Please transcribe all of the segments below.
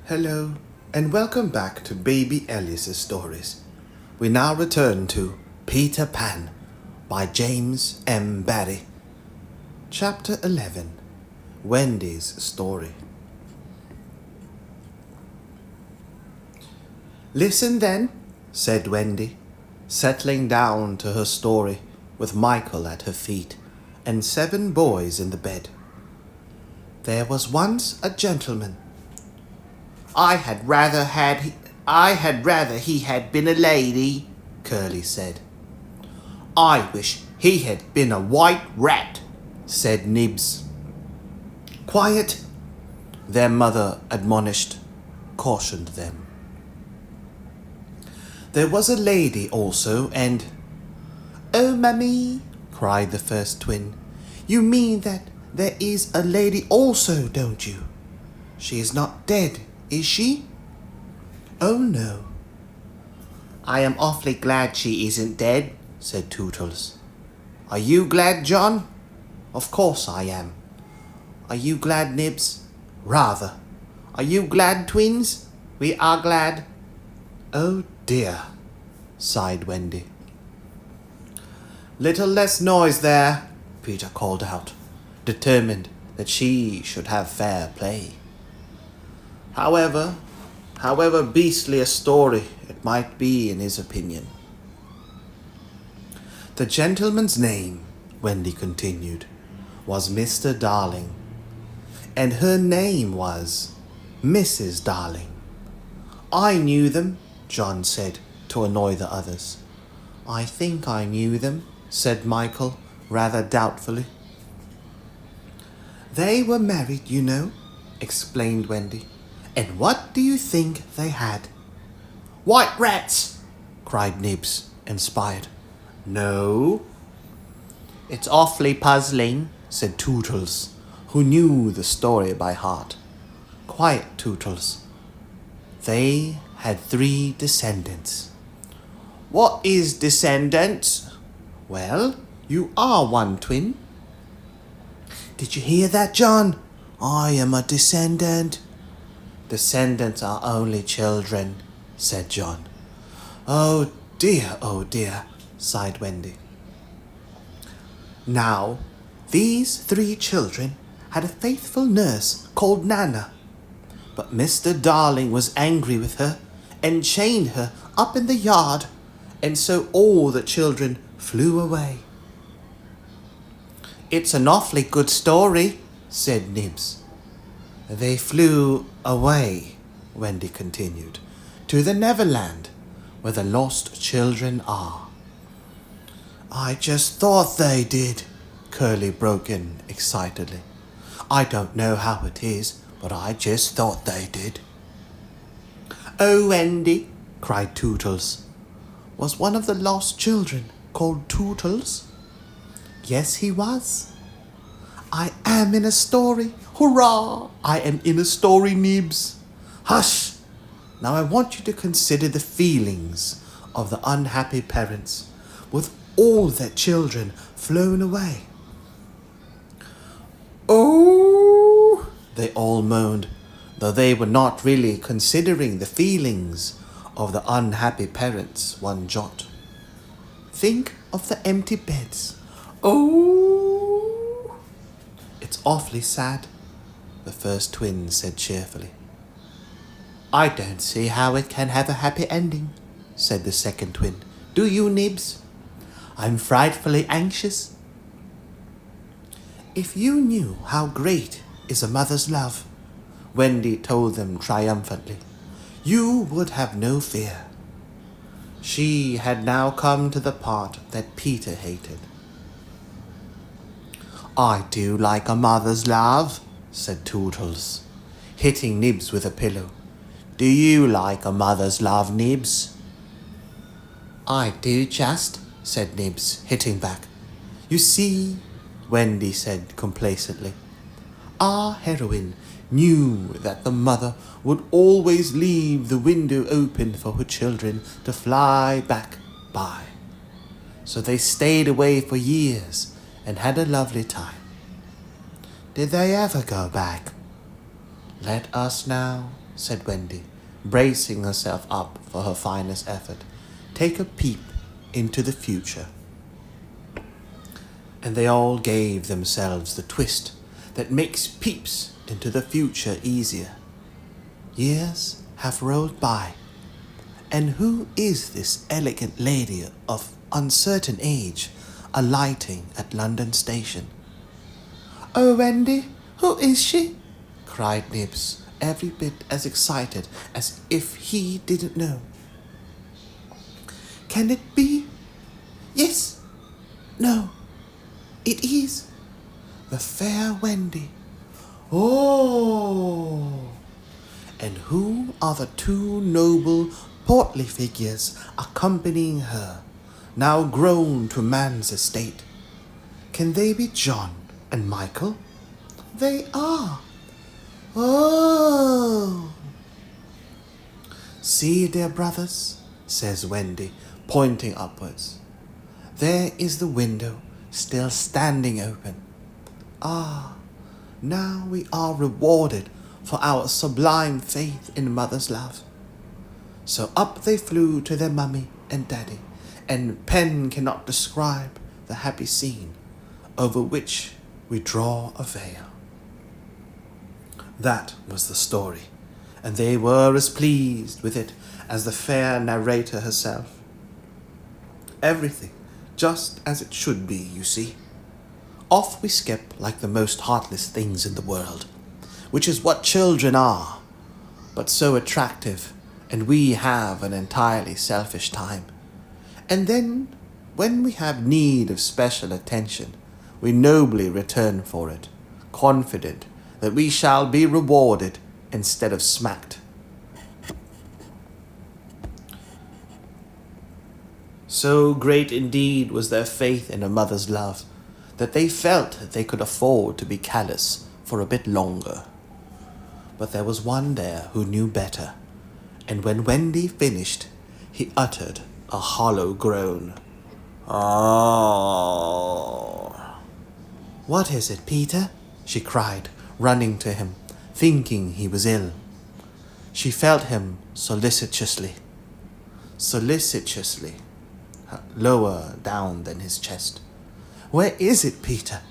Hello, and welcome back to Baby Alice's stories. We now return to Peter Pan by James Barrie. Chapter 11, Wendy's Story. Listen then, said Wendy, settling down to her story with Michael at her feet and 7 boys in the bed. There was once a gentleman. I had rather he had been a lady, Curly said. I wish he had been a white rat, said Nibs. Quiet, their mother admonished, cautioned them. There was a lady also, and... Oh, Mummy, cried the first twin. You mean that there is a lady also, don't you? She is not dead, is she? Oh, no. I am awfully glad she isn't dead, said Tootles. Are you glad, John? Of course I am. Are you glad, Nibs? Rather. Are you glad, twins? We are glad. Oh, dear, sighed Wendy. Little less noise there, Peter called out, determined that she should have fair play. However beastly a story it might be in his opinion. The gentleman's name, Wendy continued, was Mr. Darling, and her name was Mrs. Darling. I knew them, John said, to annoy the others. I think I knew them, said Michael, rather doubtfully. They were married, you know, explained Wendy. And what do you think they had? White rats, cried Nibs, inspired. No. It's awfully puzzling, said Tootles, who knew the story by heart. Quiet, Tootles. They had 3 descendants. What is descendants? Well, you are one, twin. Did you hear that, John? I am a descendant. Descendants are only children, said John. Oh dear, sighed Wendy. Now, these 3 children had a faithful nurse called Nana, but Mr. Darling was angry with her and chained her up in the yard, and so all the children flew away. It's an awfully good story, said Nibs. They flew away, Wendy continued, to the Neverland, where the lost children are. I just thought they did, Curly broke in excitedly. I don't know how it is, but I just thought they did. Oh, Wendy, cried Tootles. Was one of the lost children called Tootles? Yes, he was. I am in a story. Hurrah! I am in a story, Nibs. Hush! Now I want you to consider the feelings of the unhappy parents with all their children flown away. Oh! They all moaned, though they were not really considering the feelings of the unhappy parents one jot. Think of the empty beds. Oh! It's awfully sad, the first twin said cheerfully. I don't see how it can have a happy ending, said the second twin. Do you, Nibs? I'm frightfully anxious. If you knew how great is a mother's love, Wendy told them triumphantly, you would have no fear. She had now come to the part that Peter hated. I do like a mother's love, said Tootles, hitting Nibs with a pillow. Do you like a mother's love, Nibs? I do just, said Nibs, hitting back. You see, Wendy said complacently, our heroine knew that the mother would always leave the window open for her children to fly back by. So they stayed away for years and had a lovely time. Did they ever go back? Let us now said Wendy, bracing herself up for her finest effort. Take a peep into the future. And they all gave themselves the twist that makes peeps into the future easier. Years have rolled by, and who is this elegant lady of uncertain age alighting at London Station? Oh, Wendy, who is she? Cried Nibs, every bit as excited as if he didn't know. Can it be? Yes. No. It is. The fair Wendy. Oh! And who are the two noble, portly figures accompanying her, now grown to man's estate? Can they be John and Michael? They are. Oh! See, dear brothers, says Wendy, pointing upwards. There is the window still standing open. Ah, now we are rewarded for our sublime faith in mother's love. So up they flew to their mummy and daddy, and pen cannot describe the happy scene over which we draw a veil. That was the story, and they were as pleased with it as the fair narrator herself. Everything just as it should be, you see. Off we skip like the most heartless things in the world, which is what children are, but so attractive, and we have an entirely selfish time. And then, when we have need of special attention, we nobly return for it, confident that we shall be rewarded instead of smacked. So great indeed was their faith in a mother's love that they felt they could afford to be callous for a bit longer. But there was one there who knew better, and when Wendy finished, he uttered a hollow groan. Oh! What is it, Peter? She cried, running to him, thinking he was ill. She felt him solicitously, lower down than his chest. Where is it, Peter?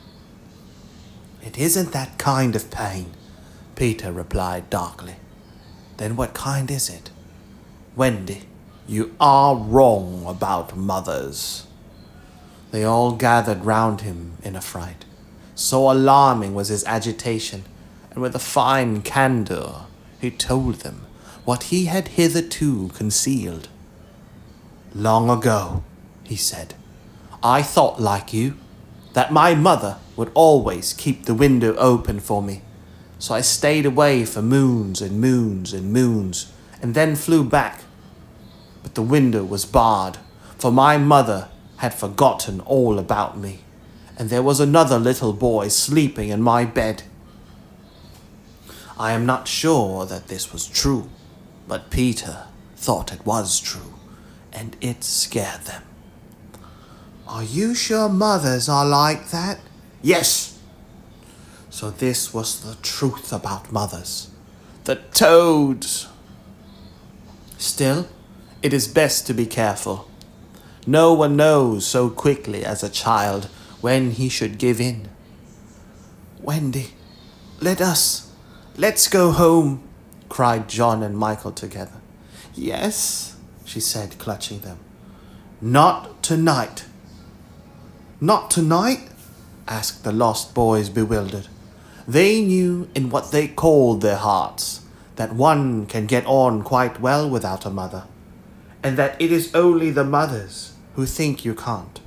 It isn't that kind of pain, Peter replied darkly. Then what kind is it? Wendy, you are wrong about mothers. They all gathered round him in a fright. So alarming was his agitation, and with a fine candour he told them what he had hitherto concealed. Long ago, he said, I thought like you, that my mother would always keep the window open for me. So I stayed away for moons and moons and moons, and then flew back. But the window was barred, for my mother had forgotten all about me, and there was another little boy sleeping in my bed. I am not sure that this was true, but Peter thought it was true, and it scared them. Are you sure mothers are like that? Yes. So this was the truth about mothers. The toads. Still, it is best to be careful. No one knows so quickly as a child when he should give in. Wendy, let's go home, cried John and Michael together. Yes, she said, clutching them. Not tonight. Not tonight? Asked the lost boys, bewildered. They knew in what they called their hearts that one can get on quite well without a mother, and that it is only the mothers who think you can't.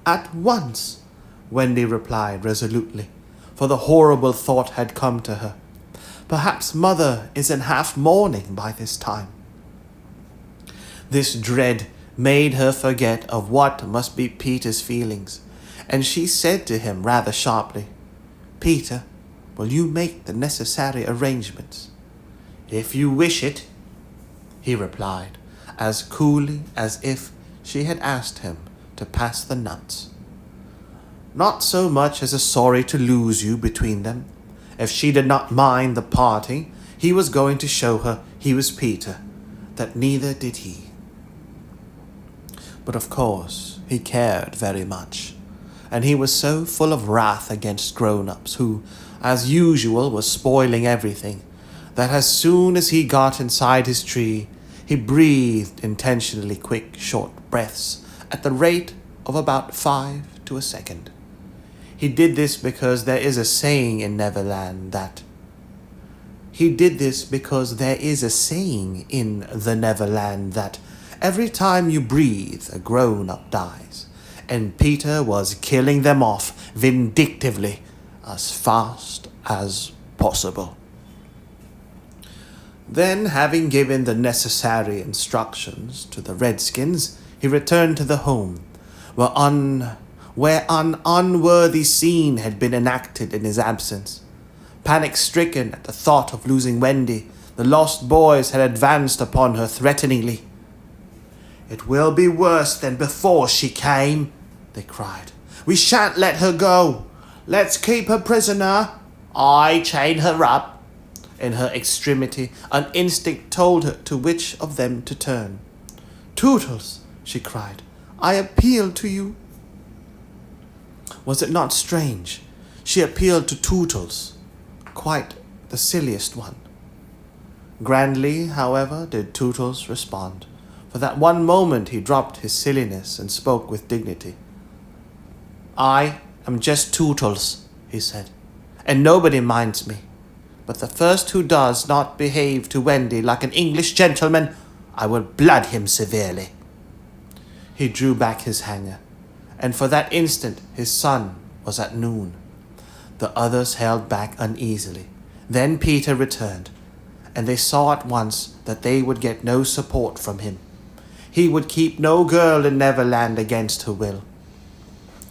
At once, Wendy replied resolutely, for the horrible thought had come to her. Perhaps mother is in half mourning by this time. This dread made her forget of what must be Peter's feelings, and she said to him rather sharply, Peter, will you make the necessary arrangements? If you wish it, he replied, as coolly as if she had asked him to pass the nuts. Not so much as a sorry to lose you between them. If she did not mind the parting, he was going to show her he was Peter, that neither did he. But of course, he cared very much, and he was so full of wrath against grown-ups who, as usual, were spoiling everything, that as soon as he got inside his tree, he breathed intentionally quick, short breaths at the rate of about 5 to a second. He did this because there is a saying in Neverland that every time you breathe, a grown-up dies, and Peter was killing them off vindictively as fast as possible. Then, having given the necessary instructions to the Redskins, he returned to the home, where an unworthy scene had been enacted in his absence. Panic-stricken at the thought of losing Wendy, the lost boys had advanced upon her threateningly. "It will be worse than before she came," they cried. "We shan't let her go. Let's keep her prisoner. I chain her up." In her extremity, an instinct told her to which of them to turn. "Tootles," she cried, "I appeal to you." Was it not strange? She appealed to Tootles, quite the silliest one. Grandly, however, did Tootles respond. For that one moment he dropped his silliness and spoke with dignity. "I am just Tootles," he said, "and nobody minds me. But the first who does not behave to Wendy like an English gentleman, I will blood him severely." He drew back his hanger, and for that instant his sun was at noon. The others held back uneasily. Then Peter returned, and they saw at once that they would get no support from him. He would keep no girl in Neverland against her will.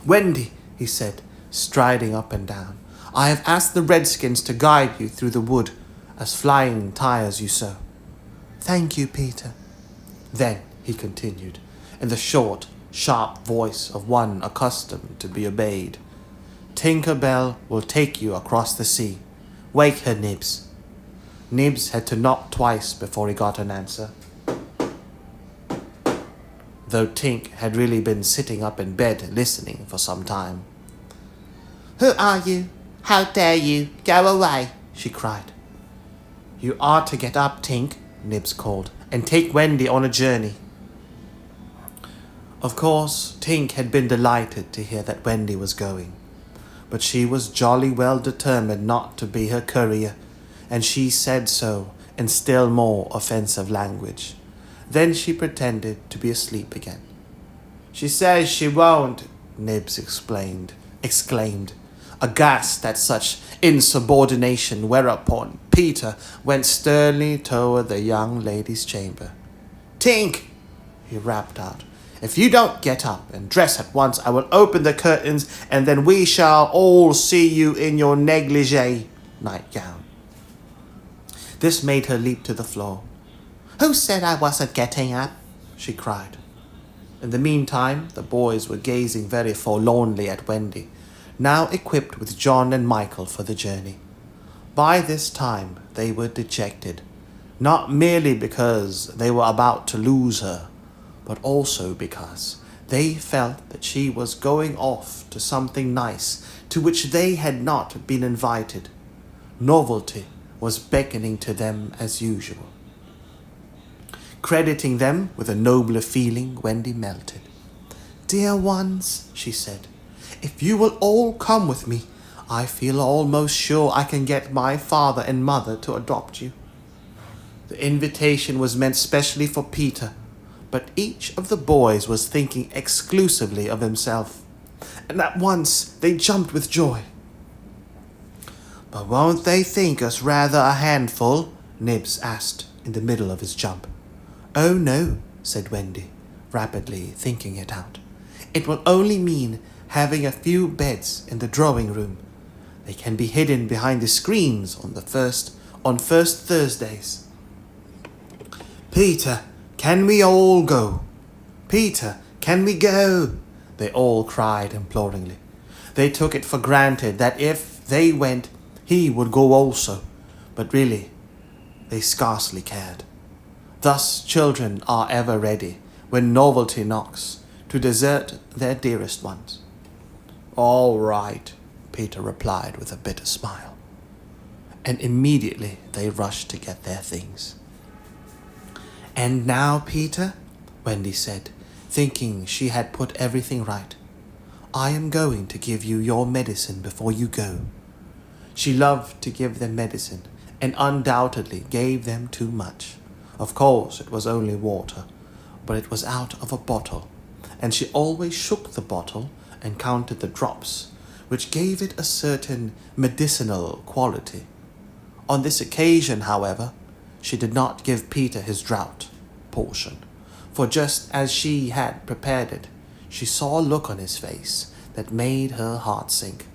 "Wendy," he said, striding up and down, "I have asked the Redskins to guide you through the wood, as flying tires you so." "Thank you, Peter." "Then," he continued, in the short, sharp voice of one accustomed to be obeyed, "Tinker Bell will take you across the sea. Wake her, Nibs." Nibs had to knock twice before he got an answer, though Tink had really been sitting up in bed listening for some time. "Who are you? How dare you? Go away," she cried. "You are to get up, Tink," Nibs called, "and take Wendy on a journey." Of course, Tink had been delighted to hear that Wendy was going, but she was jolly well determined not to be her courier, and she said so in still more offensive language. Then she pretended to be asleep again. "She says she won't," Nibs exclaimed, aghast at such insubordination, whereupon Peter went sternly toward the young lady's chamber. "Tink," he rapped out, "if you don't get up and dress at once, I will open the curtains, and then we shall all see you in your negligee nightgown." This made her leap to the floor. "Who said I wasn't getting up?" she cried. In the meantime, the boys were gazing very forlornly at Wendy, now equipped with John and Michael for the journey. By this time they were dejected, not merely because they were about to lose her, but also because they felt that she was going off to something nice to which they had not been invited. Novelty was beckoning to them as usual. Crediting them with a nobler feeling, Wendy melted. "Dear ones," she said, "if you will all come with me, I feel almost sure I can get my father and mother to adopt you." The invitation was meant specially for Peter, but each of the boys was thinking exclusively of himself, and at once they jumped with joy. "But won't they think us rather a handful?" Nibs asked in the middle of his jump. "Oh no," said Wendy, rapidly thinking it out. "It will only mean having a few beds in the drawing room. They can be hidden behind the screens on first Thursdays." "Peter, can we all go? Peter, can we go?" they all cried imploringly. They took it for granted that if they went, he would go also, but really, they scarcely cared. Thus children are ever ready, when novelty knocks, to desert their dearest ones. "All right," Peter replied with a bitter smile. And immediately they rushed to get their things. "And now, Peter," Wendy said, thinking she had put everything right, "I am going to give you your medicine before you go." She loved to give them medicine, and undoubtedly gave them too much. Of course, it was only water, but it was out of a bottle, and she always shook the bottle and counted the drops, which gave it a certain medicinal quality. On this occasion, however, she did not give Peter his draught portion, for just as she had prepared it, she saw a look on his face that made her heart sink.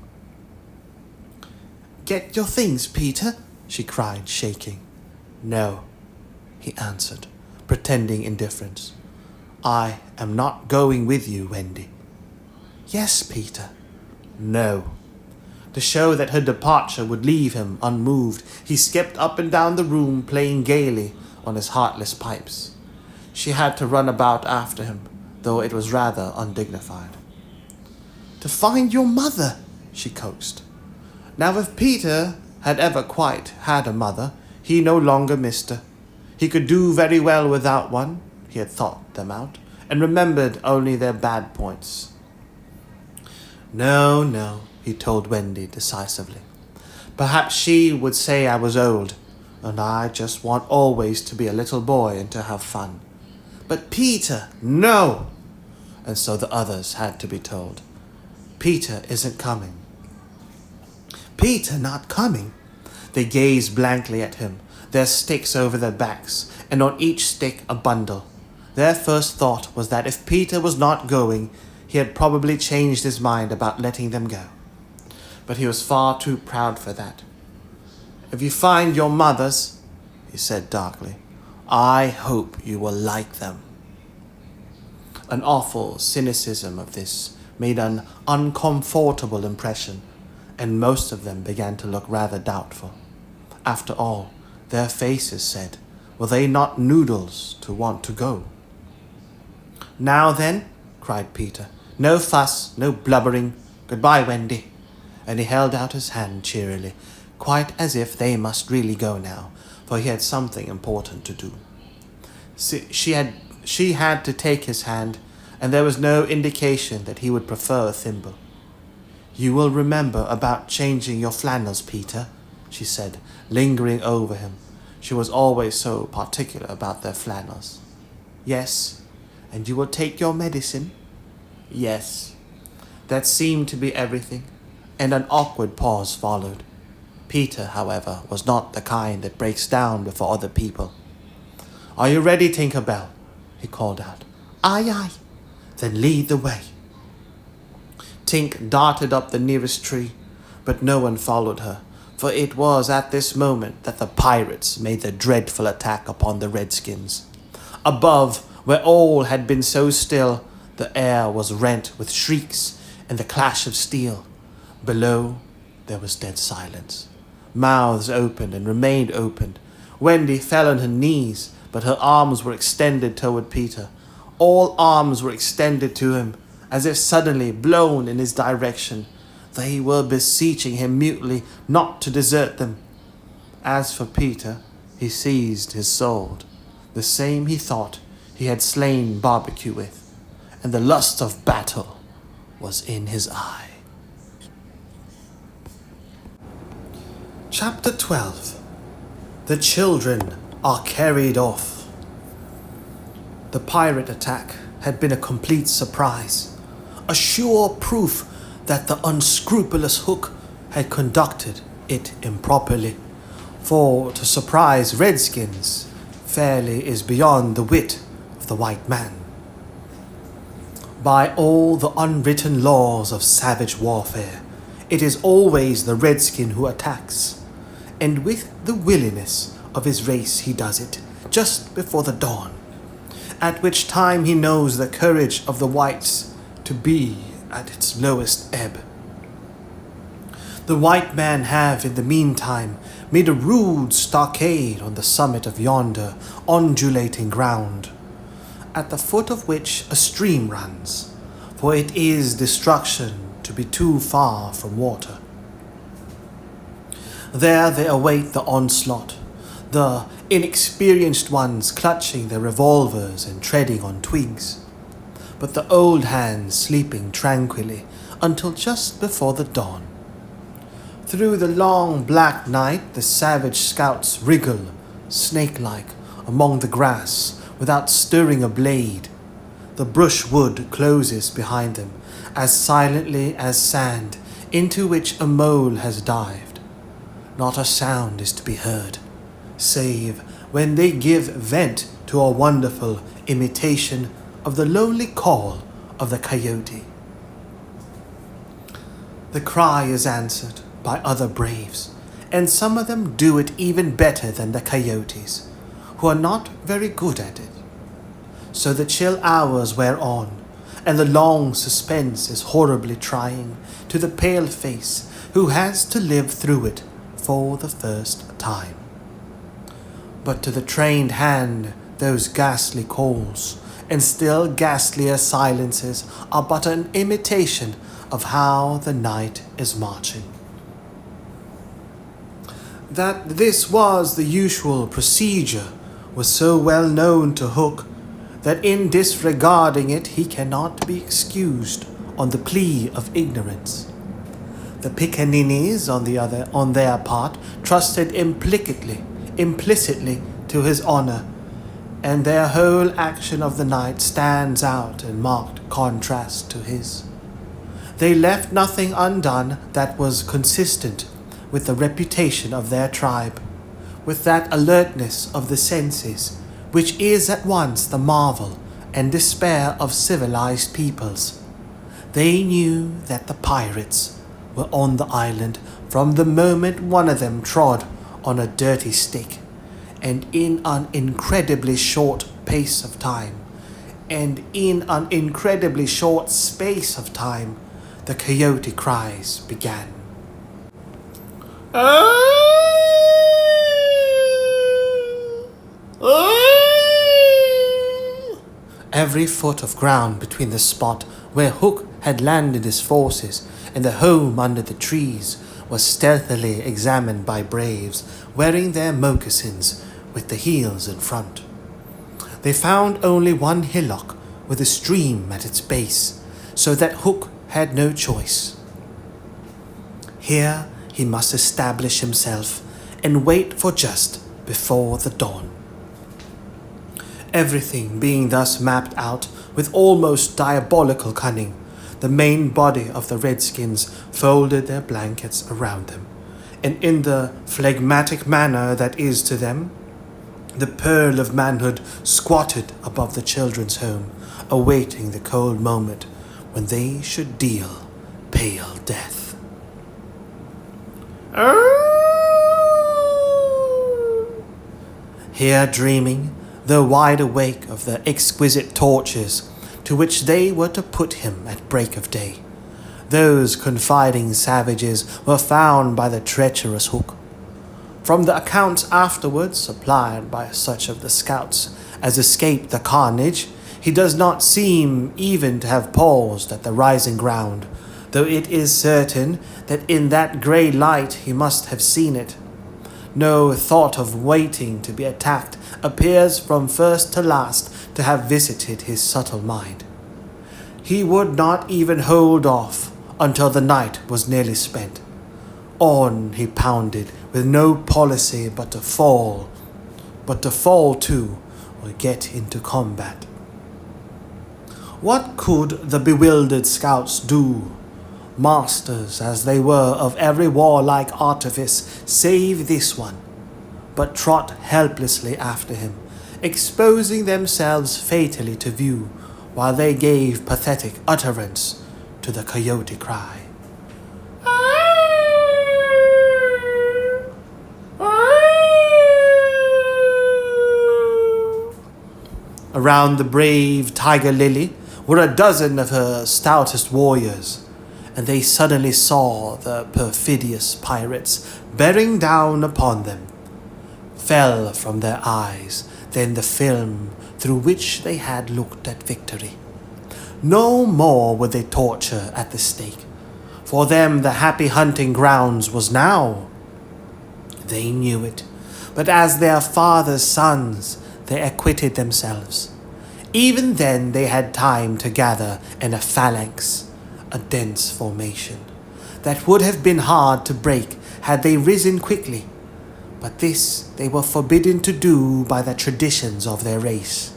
"Get your things, Peter," she cried, shaking. "No," he answered, pretending indifference. "I am not going with you, Wendy." "Yes, Peter." "No." To show that her departure would leave him unmoved, he skipped up and down the room, playing gaily on his heartless pipes. She had to run about after him, though it was rather undignified. "To find your mother," she coaxed. Now, if Peter had ever quite had a mother, he no longer missed her. He could do very well without one. He had thought them out, and remembered only their bad points. No, he told Wendy decisively. Perhaps she would say I was old, and I just want always to be a little boy and to have fun. But Peter, no! And so the others had to be told. Peter isn't coming. Peter not coming? They gazed blankly at him, their sticks over their backs, and on each stick a bundle. Their first thought was that if Peter was not going, he had probably changed his mind about letting them go. But he was far too proud for that. "If you find your mothers," he said darkly, "I hope you will like them." An awful cynicism of this made an uncomfortable impression, and most of them began to look rather doubtful. After all, their faces said, were they not noodles to want to go? "Now then," cried Peter, "no fuss, no blubbering. Goodbye, Wendy." And he held out his hand cheerily, quite as if they must really go now, for he had something important to do. She had to take his hand, and there was no indication that he would prefer a thimble. "You will remember about changing your flannels, Peter," she said, lingering over him. She was always so particular about their flannels. "Yes." "And you will take your medicine?" "Yes." That seemed to be everything, and an awkward pause followed. Peter, however, was not the kind that breaks down before other people. "Are you ready, Tinker Bell?" he called out. "Aye, aye." "Then lead the way." Tink darted up the nearest tree, but no one followed her, for it was at this moment that the pirates made their dreadful attack upon the redskins. Above, where all had been so still, the air was rent with shrieks and the clash of steel. Below, there was dead silence. Mouths opened and remained open. Wendy fell on her knees, but her arms were extended toward Peter. All arms were extended to him, as if suddenly blown in his direction. They were beseeching him mutely not to desert them. As for Peter, he seized his sword, the same he thought he had slain Barbecue with, and the lust of battle was in his eye. Chapter 12. The children are carried off. The pirate attack had been a complete surprise, a sure proof that the unscrupulous Hook had conducted it improperly. For to surprise redskins fairly is beyond the wit of the white man. By all the unwritten laws of savage warfare, it is always the redskin who attacks, and with the willingness of his race he does it just before the dawn, at which time he knows the courage of the whites to be at its lowest ebb. The white men have, in the meantime, made a rude stockade on the summit of yonder undulating ground, at the foot of which a stream runs, for it is destruction to be too far from water. There they await the onslaught, the inexperienced ones clutching their revolvers and treading on twigs, but the old hands sleeping tranquilly until just before the dawn. Through the long black night the savage scouts wriggle, snake-like, among the grass without stirring a blade. The brushwood closes behind them as silently as sand into which a mole has dived. Not a sound is to be heard, save when they give vent to a wonderful imitation of the lonely call of the coyote. The cry is answered by other braves, and some of them do it even better than the coyotes, who are not very good at it. So the chill hours wear on, and the long suspense is horribly trying to the pale face who has to live through it for the first time. But to the trained hand those ghastly calls and still ghastlier silences are but an imitation of how the night is marching. That this was the usual procedure was so well known to Hook that in disregarding it he cannot be excused on the plea of ignorance. The pickaninnies, on their part, trusted implicitly to his honor, and their whole action of the night stands out in marked contrast to his. They left nothing undone that was consistent with the reputation of their tribe, with that alertness of the senses which is at once the marvel and despair of civilized peoples. They knew that the pirates were on the island from the moment one of them trod on a dirty stick, and in an incredibly short space of time, the coyote cries began. Every foot of ground between the spot where Hook had landed his forces and the home under the trees was stealthily examined by braves wearing their moccasins with the heels in front. They found only one hillock with a stream at its base, so that Hook had no choice. Here he must establish himself and wait for just before the dawn. Everything being thus mapped out with almost diabolical cunning, the main body of the redskins folded their blankets around them, and in the phlegmatic manner that is to them, the pearl of manhood squatted above the children's home, awaiting the cold moment when they should deal pale death. Here dreaming, though wide awake of the exquisite tortures to which they were to put him at break of day, those confiding savages were found by the treacherous Hook. From the accounts afterwards supplied by such of the scouts as escaped the carnage, he does not seem even to have paused at the rising ground, though it is certain that in that grey light he must have seen it. No thought of waiting to be attacked appears from first to last to have visited his subtle mind. He would not even hold off until the night was nearly spent. On he pounded with no policy but to fall too, or get into combat. What could the bewildered scouts do, masters as they were of every warlike artifice save this one, but trot helplessly after him, exposing themselves fatally to view, while they gave pathetic utterance to the coyote cry. Around the brave tiger lily were a dozen of her stoutest warriors, and they suddenly saw the perfidious pirates bearing down upon them. Fell from their eyes then the film through which they had looked at victory. No more would they torture at the stake. For them the happy hunting grounds was now. They knew it, but as their father's sons they acquitted themselves. Even then they had time to gather in a phalanx, a dense formation, that would have been hard to break had they risen quickly. But this they were forbidden to do by the traditions of their race.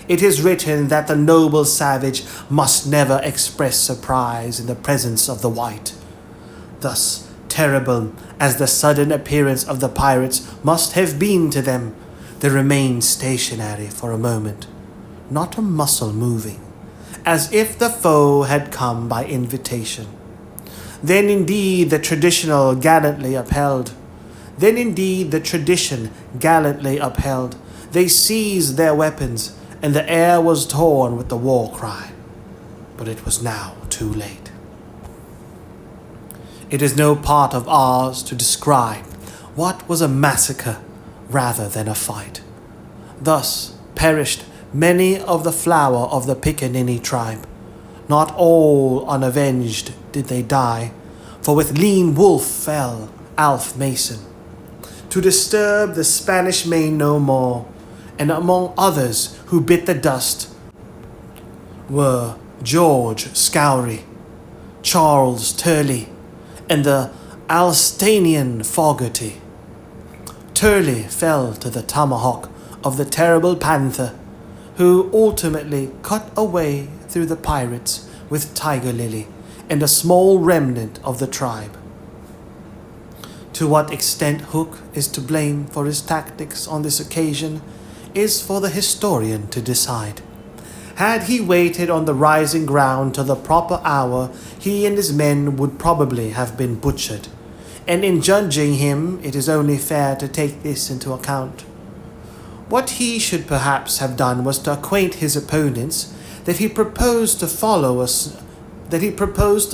It is written that the noble savage must never express surprise in the presence of the white. Thus terrible as the sudden appearance of the pirates must have been to them, they remained stationary for a moment, not a muscle moving, as if the foe had come by invitation. Then indeed the tradition gallantly upheld. They seized their weapons, and the air was torn with the war cry. But it was now too late. It is no part of ours to describe what was a massacre rather than a fight. Thus perished many of the flower of the Piccaninny tribe. Not all unavenged did they die, for with Lean Wolf fell Alf Mason. To disturb the Spanish Main no more, and among others who bit the dust were George Scoury, Charles Turley, and the Alstanian Fogarty. Turley fell to the tomahawk of the terrible panther, who ultimately cut away through the pirates with Tiger Lily and a small remnant of the tribe. To what extent Hook is to blame for his tactics on this occasion is for the historian to decide. Had he waited on the rising ground till the proper hour, he and his men would probably have been butchered, and in judging him it is only fair to take this into account. What he should perhaps have done was to acquaint his opponents that he proposed to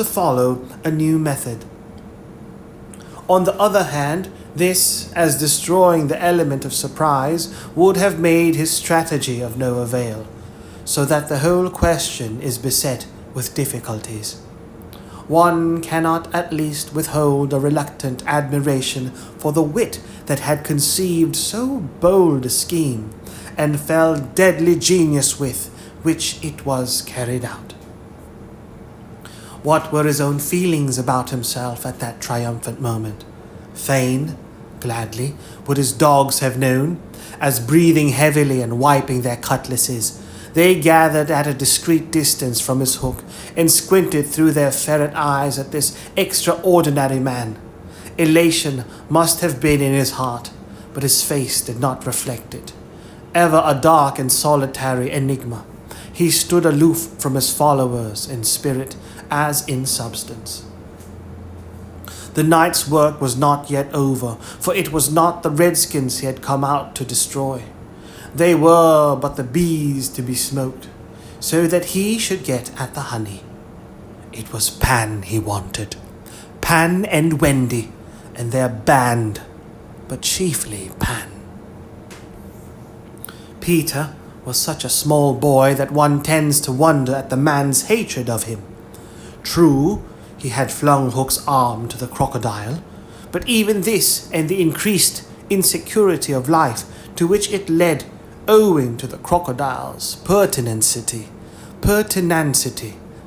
follow a new method. On the other hand, this, as destroying the element of surprise, would have made his strategy of no avail, so that the whole question is beset with difficulties. One cannot at least withhold a reluctant admiration for the wit that had conceived so bold a scheme, and fell deadly genius with which it was carried out. What were his own feelings about himself at that triumphant moment? Fain, gladly, would his dogs have known, as breathing heavily and wiping their cutlasses, they gathered at a discreet distance from his hook and squinted through their ferret eyes at this extraordinary man. Elation must have been in his heart, but his face did not reflect it. Ever a dark and solitary enigma, he stood aloof from his followers in spirit as in substance. The night's work was not yet over, for it was not the redskins he had come out to destroy. They were but the bees to be smoked, so that he should get at the honey. It was Pan he wanted, Pan and Wendy, and their band, but chiefly Pan. Peter was such a small boy that one tends to wonder at the man's hatred of him. True, he had flung Hook's arm to the crocodile, but even this and the increased insecurity of life to which it led owing to the crocodile's pertinacity,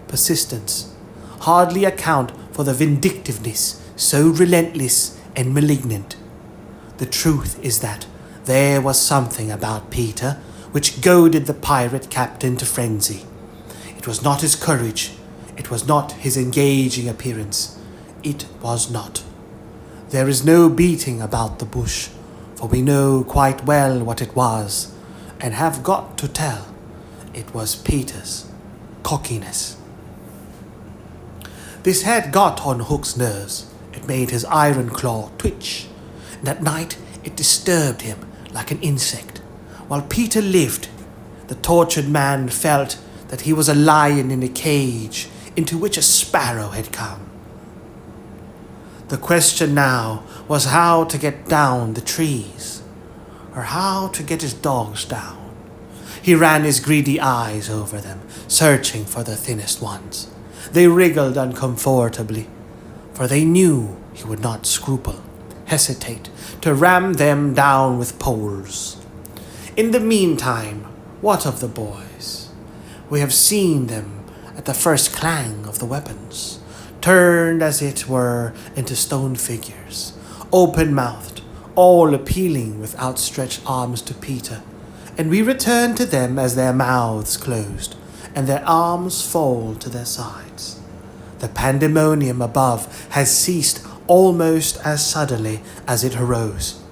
persistence, hardly account for the vindictiveness so relentless and malignant. The truth is that there was something about Peter which goaded the pirate captain to frenzy. It was not his courage, it was not his engaging appearance, it was not. There is no beating about the bush, for we know quite well what it was, and have got to tell. It was Peter's cockiness. This had got on Hook's nerves. It made his iron claw twitch, and at night it disturbed him like an insect. While Peter lived, the tortured man felt that he was a lion in a cage, into which a sparrow had come. The question now was how to get down the trees, or how to get his dogs down. He ran his greedy eyes over them, searching for the thinnest ones. They wriggled uncomfortably, for they knew he would not hesitate to ram them down with poles. In the meantime, what of the boys? We have seen them at the first clang of the weapons, turned as it were into stone figures, open-mouthed, all appealing with outstretched arms to Peter, and we return to them as their mouths closed and their arms fall to their sides. The pandemonium above has ceased almost as suddenly as it arose,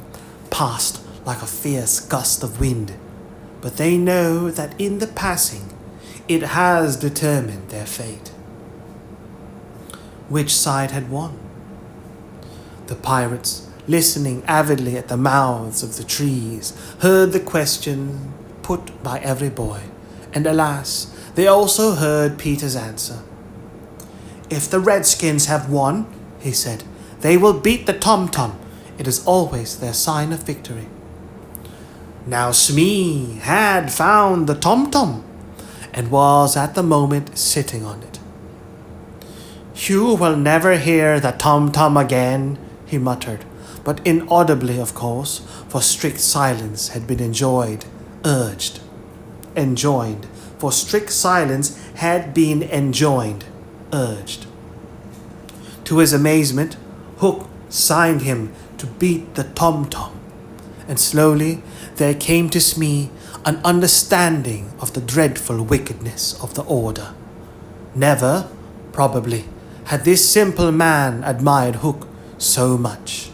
passed like a fierce gust of wind, but they know that in the passing it has determined their fate. Which side had won? The pirates, listening avidly at the mouths of the trees, heard the question put by every boy, and alas, they also heard Peter's answer. "If the redskins have won," he said, "they will beat the tom-tom. It is always their sign of victory." Now Smee had found the tom-tom, and was at the moment sitting on it. "You will never hear the tom-tom again," he muttered, but inaudibly, of course, for strict silence had been enjoined. To his amazement, Hook signed him to beat the tom-tom, and slowly there came to Smee an understanding of the dreadful wickedness of the order. Never, probably, had this simple man admired Hook so much.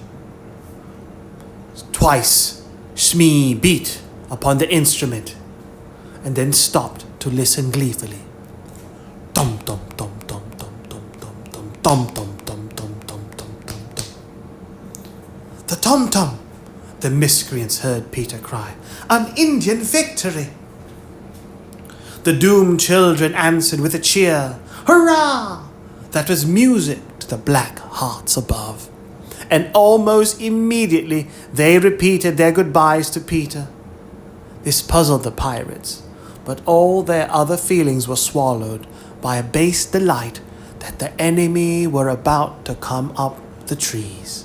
Twice Smee beat upon the instrument, and then stopped to listen gleefully. Tom tom tom tom tom tom tom tom tom tom tom tom tom tom tom tom. "The tom tom!" the miscreants heard Peter cry. "An Indian victory!" The doomed children answered with a cheer. "Hurrah!" That was music to the black hearts above, and almost immediately they repeated their goodbyes to Peter. This puzzled the pirates, but all their other feelings were swallowed by a base delight that the enemy were about to come up the trees.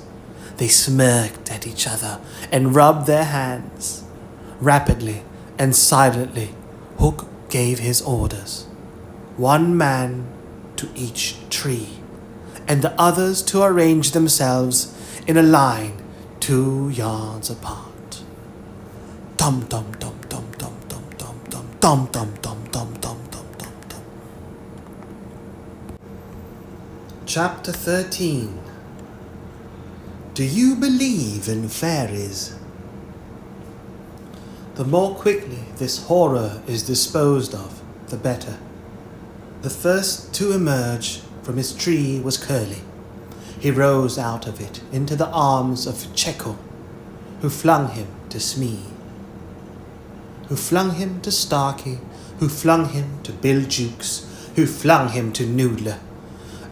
They smirked at each other and rubbed their hands. Rapidly and silently, Hook gave his orders. One man to each tree, and the others to arrange themselves in a line 2 yards apart. Tum tum tum tum tum tum tum tum tum tum tum tum tum tum tum tum. Chapter 13. Do you believe in fairies? The more quickly this horror is disposed of, the better. The first to emerge from his tree was Curly. He rose out of it into the arms of Checo, who flung him to Smee, who flung him to Starkey, who flung him to Bill Jukes, who flung him to Noodler,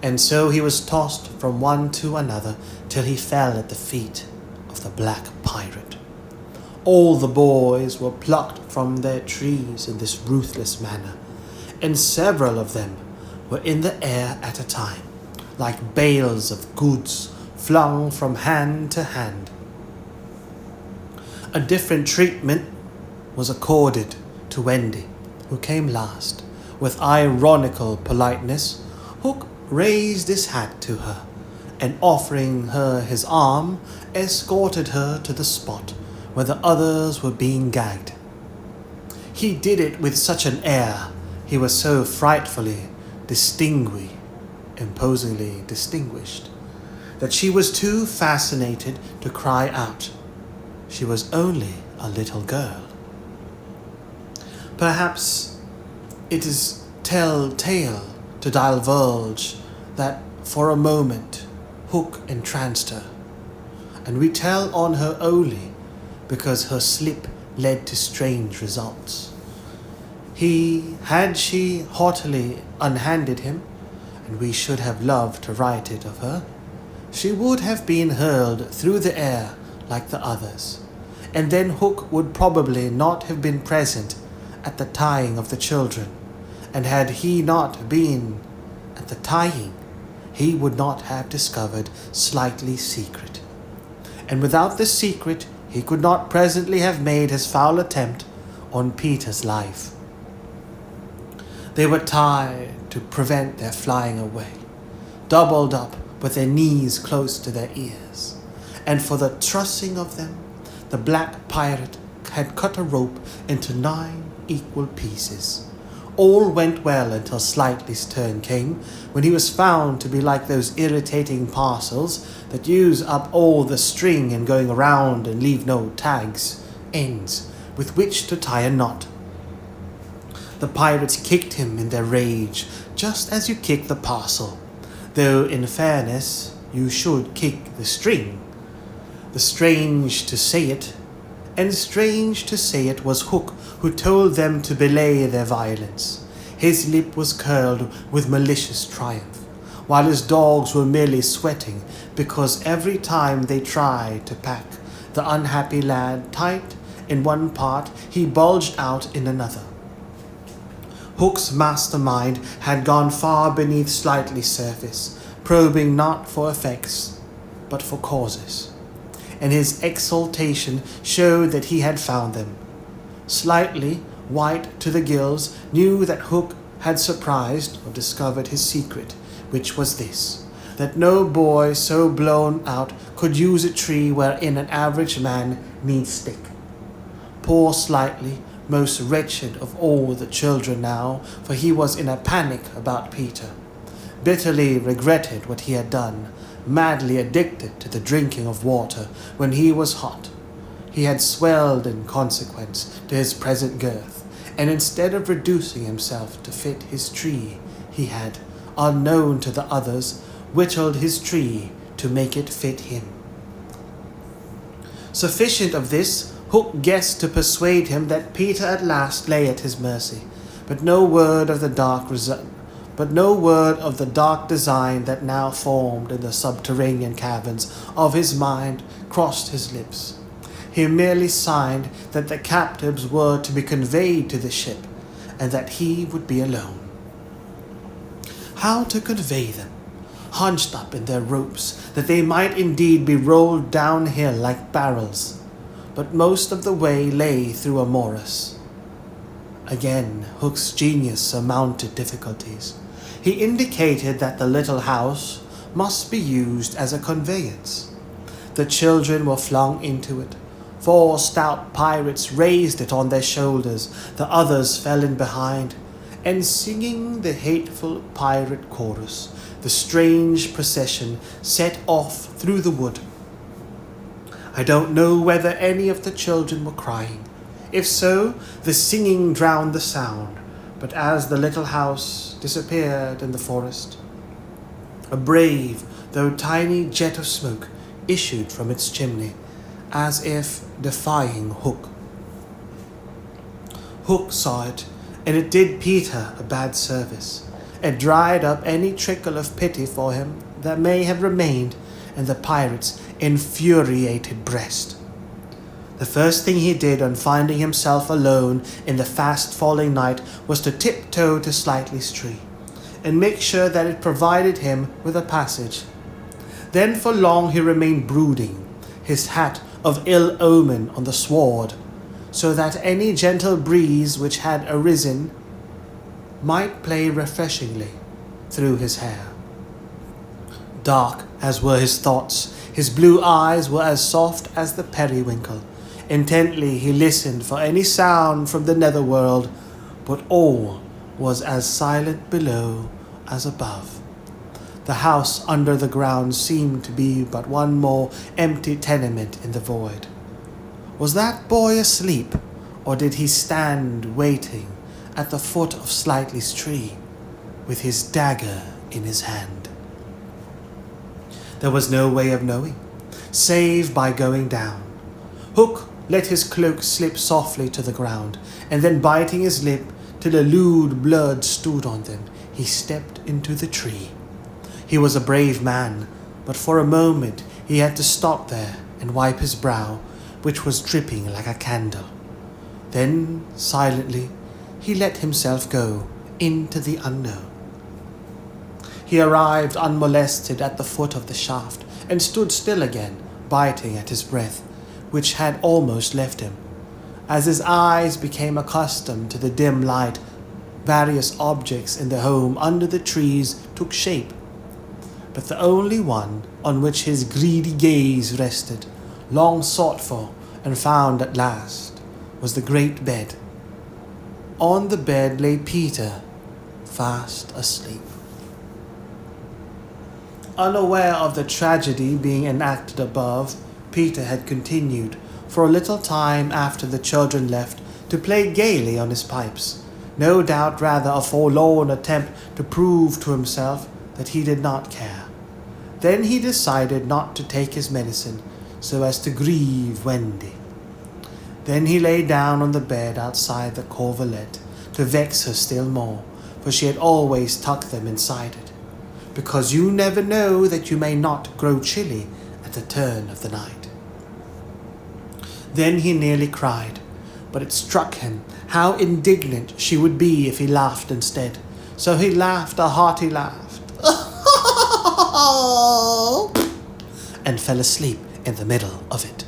and so he was tossed from one to another till he fell at the feet of the black pirate. All the boys were plucked from their trees in this ruthless manner, and several of them were in the air at a time, like bales of goods flung from hand to hand. A different treatment was accorded to Wendy, who came last. With ironical politeness, Hook raised his hat to her, and offering her his arm, escorted her to the spot where the others were being gagged. He did it with such an air, he was so frightfully imposingly distinguished, that she was too fascinated to cry out. She was only a little girl. Perhaps it is telltale to divulge that for a moment Hook entranced her, and we tell on her only because her slip led to strange results. Had she haughtily unhanded him, and we should have loved to write it of her. She would have been hurled through the air like the others, and then Hook would probably not have been present at the tying of the children, and had he not been at the tying, he would not have discovered Slightly's secret. And without the secret, he could not presently have made his foul attempt on Peter's life. They were tied to prevent their flying away, doubled up with their knees close to their ears, and for the trussing of them, the black pirate had cut a rope into 9 equal pieces. All went well until Slightly's turn came, when he was found to be like those irritating parcels that use up all the string in going around and leave no tags, ends, with which to tie a knot. The pirates kicked him in their rage, just as you kick the parcel, though in fairness you should kick the string. The strange to say it was Hook who told them to belay their violence. His lip was curled with malicious triumph, while his dogs were merely sweating because every time they tried to pack the unhappy lad tight in one part, he bulged out in another. Hook's mastermind had gone far beneath Slightly's surface, probing not for effects, but for causes, and his exultation showed that he had found them. Slightly, white to the gills, knew that Hook had surprised or discovered his secret, which was this, that no boy so blown out could use a tree wherein an average man need stick. Poor Slightly, most wretched of all the children now, for he was in a panic about Peter, bitterly regretted what he had done, madly addicted to the drinking of water when he was hot. He had swelled in consequence to his present girth, and instead of reducing himself to fit his tree, he had, unknown to the others, whittled his tree to make it fit him. Sufficient of this, Hook guessed to persuade him that Peter at last lay at his mercy, but no word of the dark design that now formed in the subterranean caverns of his mind crossed his lips. He merely signed that the captives were to be conveyed to the ship, and that he would be alone. How to convey them, hunched up in their ropes, that they might indeed be rolled downhill like barrels, but most of the way lay through a morass. Again, Hook's genius surmounted difficulties. He indicated that the little house must be used as a conveyance. The children were flung into it. 4 stout pirates raised it on their shoulders. The others fell in behind, and singing the hateful pirate chorus, the strange procession set off through the wood. I don't know whether any of the children were crying. If so, the singing drowned the sound. But as the little house disappeared in the forest, a brave, though tiny jet of smoke issued from its chimney, as if defying Hook. Hook saw it, and it did Peter a bad service. It dried up any trickle of pity for him that may have remained in the pirate's infuriated breast. The first thing he did on finding himself alone in the fast-falling night was to tiptoe to Slightly's tree, and make sure that it provided him with a passage. Then for long he remained brooding, his hat of ill omen on the sward, so that any gentle breeze which had arisen might play refreshingly through his hair. Dark as were his thoughts, his blue eyes were as soft as the periwinkle. Intently he listened for any sound from the netherworld, but all was as silent below as above. The house under the ground seemed to be but one more empty tenement in the void. Was that boy asleep, or did he stand waiting at the foot of Slightly's tree, with his dagger in his hand? There was no way of knowing, save by going down. Hook let his cloak slip softly to the ground, and then biting his lip till the lewd blood stood on them, he stepped into the tree. He was a brave man, but for a moment he had to stop there and wipe his brow, which was dripping like a candle. Then, silently, he let himself go into the unknown. He arrived unmolested at the foot of the shaft and stood still again, biting at his breath, which had almost left him. As his eyes became accustomed to the dim light, various objects in the home under the trees took shape. But the only one on which his greedy gaze rested, long sought for and found at last, was the great bed. On the bed lay Peter, fast asleep. Unaware of the tragedy being enacted above, Peter had continued, for a little time after the children left, to play gaily on his pipes, no doubt rather a forlorn attempt to prove to himself that he did not care. Then he decided not to take his medicine, so as to grieve Wendy. Then he lay down on the bed outside the coverlet, to vex her still more, for she had always tucked them inside it, because you never know that you may not grow chilly at the turn of the night. Then he nearly cried, but it struck him how indignant she would be if he laughed instead, so he laughed a hearty laugh, and fell asleep in the middle of it.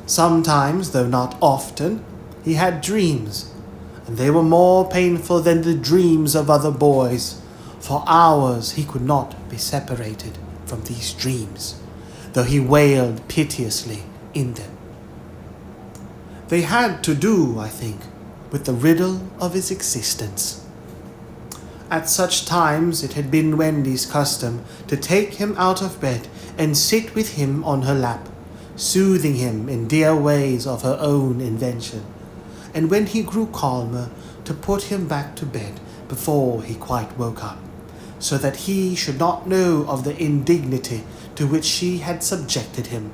Sometimes, though not often, he had dreams, and they were more painful than the dreams of other boys. For hours he could not be separated from these dreams, though he wailed piteously in them. They had to do, I think, with the riddle of his existence. At such times it had been Wendy's custom to take him out of bed and sit with him on her lap, soothing him in dear ways of her own invention, and when he grew calmer, to put him back to bed before he quite woke up, so that he should not know of the indignity to which she had subjected him.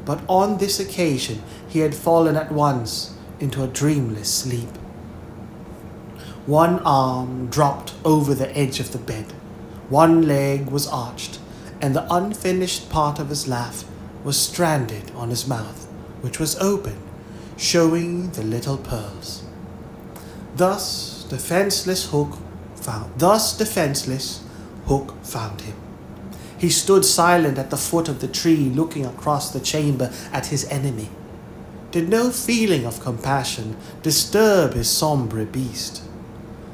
But on this occasion he had fallen at once into a dreamless sleep. One arm dropped over the edge of the bed, one leg was arched, and the unfinished part of his laugh was stranded on his mouth, which was open, showing the little pearls. Thus defenseless Hook found him. He stood silent at the foot of the tree, looking across the chamber at his enemy. Did no feeling of compassion disturb his sombre beast?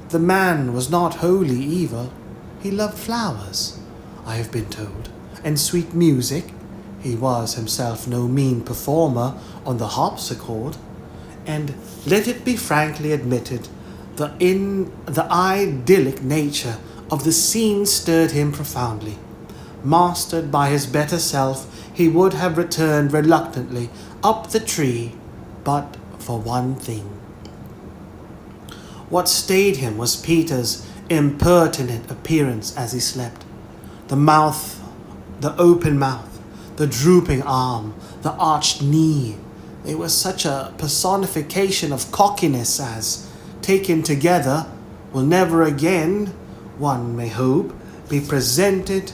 The man was not wholly evil. He loved flowers, I have been told, and sweet music. He was himself no mean performer on the harpsichord, and, let it be frankly admitted, the idyllic nature of the scene stirred him profoundly. Mastered by his better self, he would have returned reluctantly up the tree, but for one thing. What stayed him was Peter's impertinent appearance as he slept. The mouth, the open mouth, the drooping arm, the arched knee, they were such a personification of cockiness as, taken together, will never again, one may hope, be presented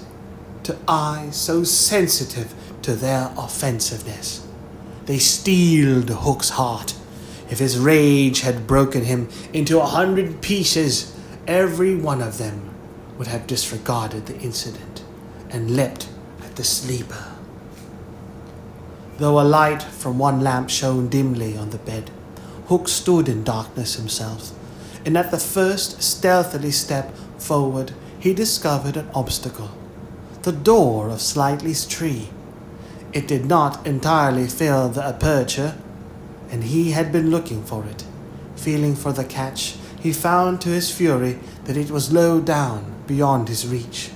to eyes so sensitive to their offensiveness. They steeled Hook's heart. If his rage had broken him into 100 pieces, every one of them would have disregarded the incident and leapt at the sleeper. Though a light from one lamp shone dimly on the bed, Hook stood in darkness himself, and at the first stealthily step forward he discovered an obstacle, the door of Slightly's tree. It did not entirely fill the aperture, and he had been looking for it. Feeling for the catch, he found to his fury that it was low down beyond his reach.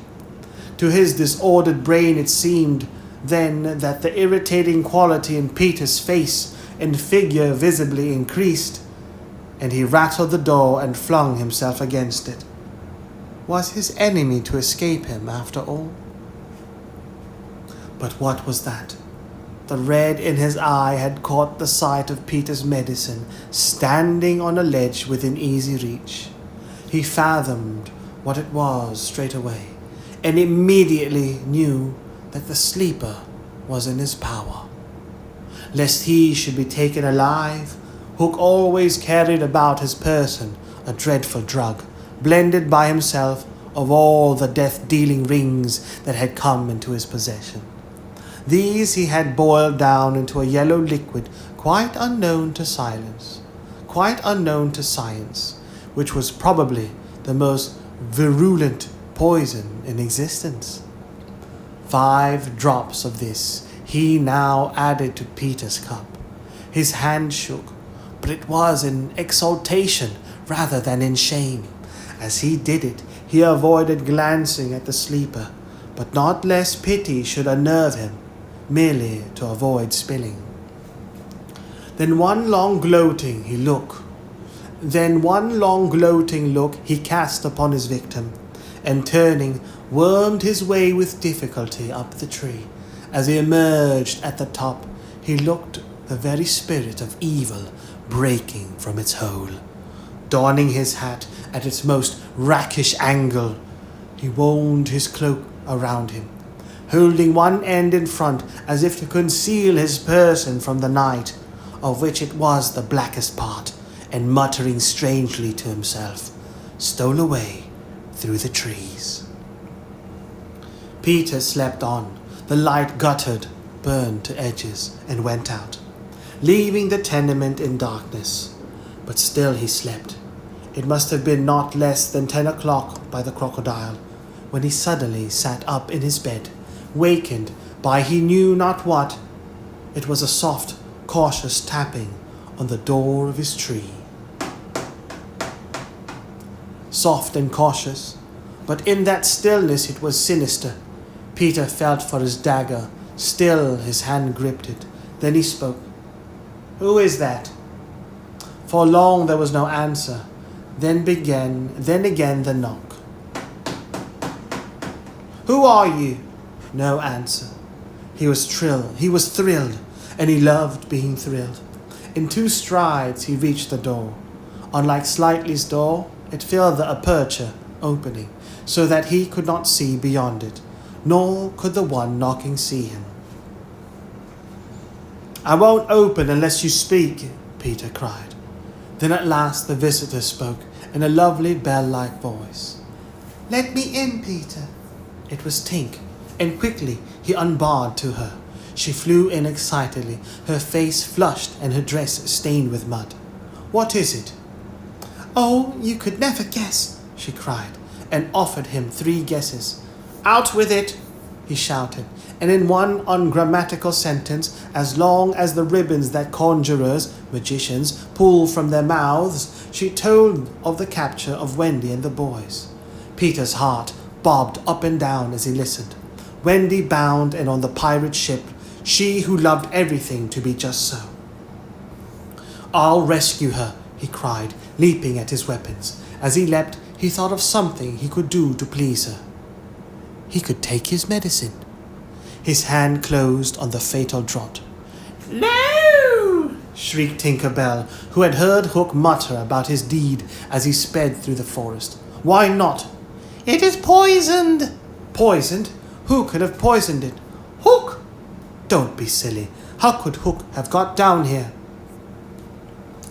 To his disordered brain it seemed then that the irritating quality in Peter's face and figure visibly increased, and he rattled the door and flung himself against it. Was his enemy to escape him after all? But what was that? The red in his eye had caught the sight of Peter's medicine standing on a ledge within easy reach. He fathomed what it was straight away, and immediately knew that the sleeper was in his power. Lest he should be taken alive, Hook always carried about his person a dreadful drug, blended by himself of all the death-dealing rings that had come into his possession. These he had boiled down into a yellow liquid quite unknown to science, which was probably the most virulent poison in existence. 5 drops of this he now added to Peter's cup. His hand shook, but it was in exultation rather than in shame. As he did it, he avoided glancing at the sleeper, but not lest pity should unnerve him, merely to avoid spilling. Then one long gloating look he cast upon his victim, and turning, wormed his way with difficulty up the tree. As he emerged at the top, he looked the very spirit of evil breaking from its hole. Donning his hat at its most rakish angle, he wound his cloak around him, holding one end in front as if to conceal his person from the night, of which it was the blackest part, and muttering strangely to himself, stole away through the trees. Peter slept on. The light guttered, burned to edges, and went out, leaving the tenement in darkness. But still he slept. It must have been not less than 10 o'clock by the crocodile, when he suddenly sat up in his bed, wakened by he knew not what. It was a soft, cautious tapping on the door of his tree. Soft and cautious, but in that stillness it was sinister. Peter felt for his dagger. Still his hand gripped it. Then he spoke. "Who is that?" For long there was no answer. Then again the knock. "Who are you?" No answer. He was thrilled, and he loved being thrilled. In 2 strides he reached the door. Unlike Slightly's door, it filled the aperture opening, so that he could not see beyond it, nor could the one knocking see him. "I won't open unless you speak," Peter cried. Then at last the visitor spoke in a lovely bell-like voice. "Let me in, Peter." It was Tink, and quickly he unbarred to her. She flew in excitedly, her face flushed and her dress stained with mud. "What is it?" "Oh, you could never guess," she cried, and offered him 3 guesses. "Out with it," he shouted, and in one ungrammatical sentence, as long as the ribbons that conjurers, magicians, pull from their mouths, she told of the capture of Wendy and the boys. Peter's heart bobbed up and down as he listened. Wendy bound and on the pirate ship, she who loved everything to be just so. "I'll rescue her," he cried, leaping at his weapons. As he leapt, he thought of something he could do to please her. He could take his medicine. His hand closed on the fatal draught. "No!" shrieked Tinker Bell, who had heard Hook mutter about his deed as he sped through the forest. "Why not?" "It is poisoned." "Poisoned? Who could have poisoned it?" "Hook!" "Don't be silly. How could Hook have got down here?"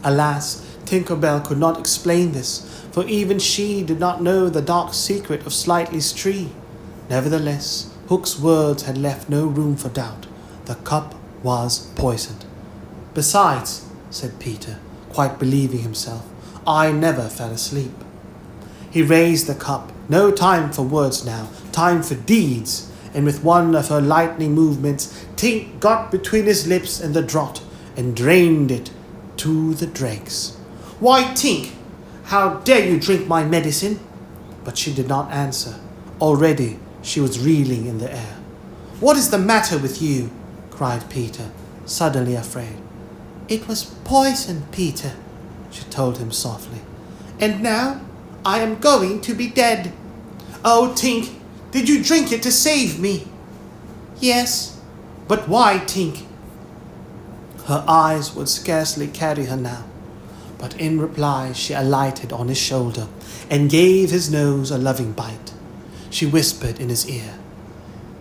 Alas, Tinker Bell could not explain this, for even she did not know the dark secret of Slightly's tree. Nevertheless, Hook's words had left no room for doubt. The cup was poisoned. "Besides," said Peter, quite believing himself, "I never fell asleep." He raised the cup. No time for words now, time for deeds. And with one of her lightning movements, Tink got between his lips and the draught and drained it to the dregs. "Why, Tink, how dare you drink my medicine?" But she did not answer. Already she was reeling in the air. "What is the matter with you?" cried Peter, suddenly afraid. "It was poison, Peter," she told him softly. "And now I am going to be dead." "Oh, Tink, did you drink it to save me?" "Yes." "But why, Tink?" Her eyes would scarcely carry her now, but in reply she alighted on his shoulder and gave his nose a loving bite. she whispered in his ear,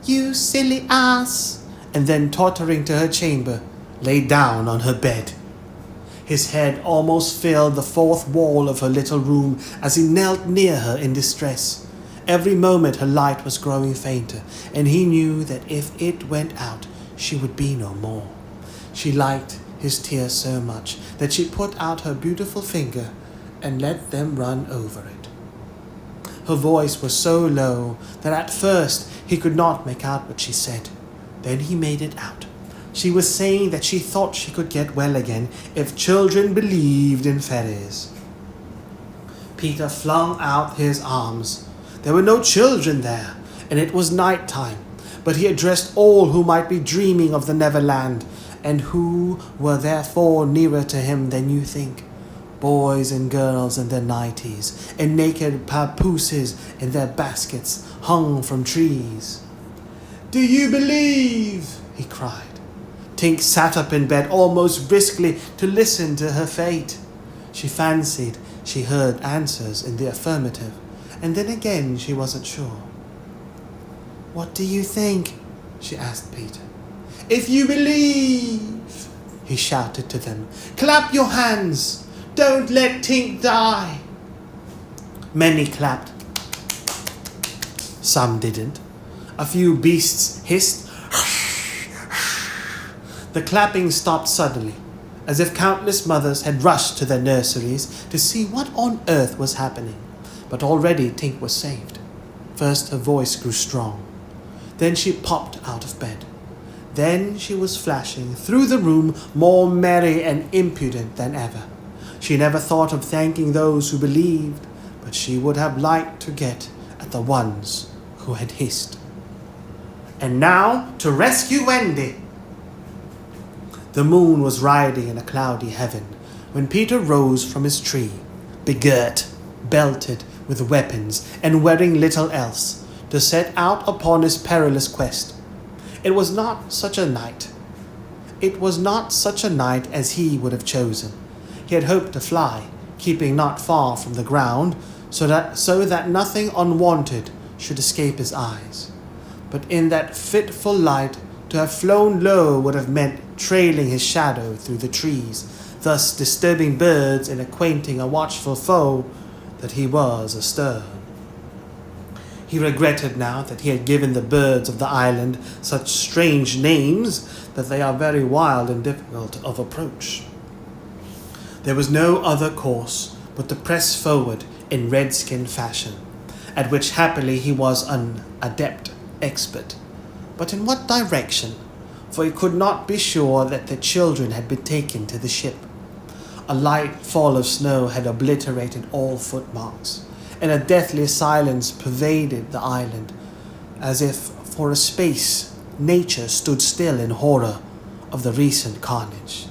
"You silly ass," and then tottering to her chamber, lay down on her bed. His head almost filled the fourth wall of her little room as he knelt near her in distress. Every moment her light was growing fainter, and he knew that if it went out, she would be no more. She liked his tears so much that she put out her beautiful finger and let them run over it. Her voice was so low that at first he could not make out what she said. Then he made it out. She was saying that she thought she could get well again if children believed in fairies. Peter flung out his arms. There were no children there, and it was night time, but he addressed all who might be dreaming of the Neverland, and who were therefore nearer to him than you think. Boys and girls in their nighties, and naked papooses in their baskets hung from trees. "Do you believe?" he cried. Tink sat up in bed almost briskly to listen to her fate. She fancied she heard answers in the affirmative, and then again she wasn't sure. "What do you think?" she asked Peter. "If you believe," he shouted to them, "clap your hands. Don't let Tink die." Many clapped. Some didn't. A few beasts hissed. The clapping stopped suddenly, as if countless mothers had rushed to their nurseries to see what on earth was happening. But already Tink was saved. First her voice grew strong. Then she popped out of bed. Then she was flashing through the room more merry and impudent than ever. She never thought of thanking those who believed, but she would have liked to get at the ones who had hissed. "And now to rescue Wendy." The moon was riding in a cloudy heaven when Peter rose from his tree, begirt, belted with weapons, and wearing little else, to set out upon his perilous quest. It was not such a night. It was not such a night as he would have chosen. He had hoped to fly, keeping not far from the ground, so that nothing unwanted should escape his eyes. But in that fitful light, to have flown low would have meant trailing his shadow through the trees, thus disturbing birds and acquainting a watchful foe that he was astir. He regretted now that he had given the birds of the island such strange names that they are very wild and difficult of approach. There was no other course but to press forward in redskin fashion, at which happily he was an adept expert. But in what direction? For he could not be sure that the children had been taken to the ship. A light fall of snow had obliterated all footmarks, and a deathly silence pervaded the island, as if for a space nature stood still in horror of the recent carnage.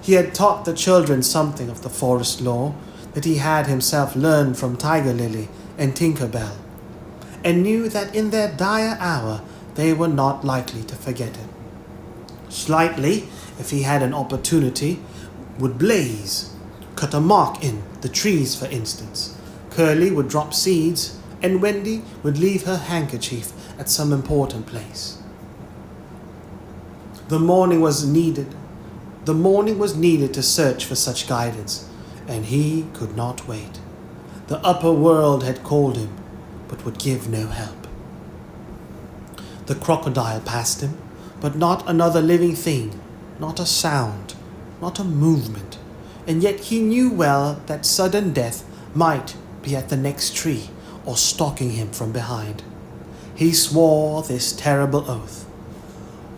He had taught the children something of the forest lore that he had himself learned from Tiger Lily and Tinker Bell, and knew that in their dire hour they were not likely to forget it. Slightly, if he had an opportunity, would blaze, cut a mark in the trees, for instance. Curly would drop seeds, and Wendy would leave her handkerchief at some important place. The morning was needed to search for such guidance, and he could not wait. The upper world had called him, but would give no help. The crocodile passed him, but not another living thing, not a sound, not a movement, and yet he knew well that sudden death might be at the next tree or stalking him from behind. He swore this terrible oath.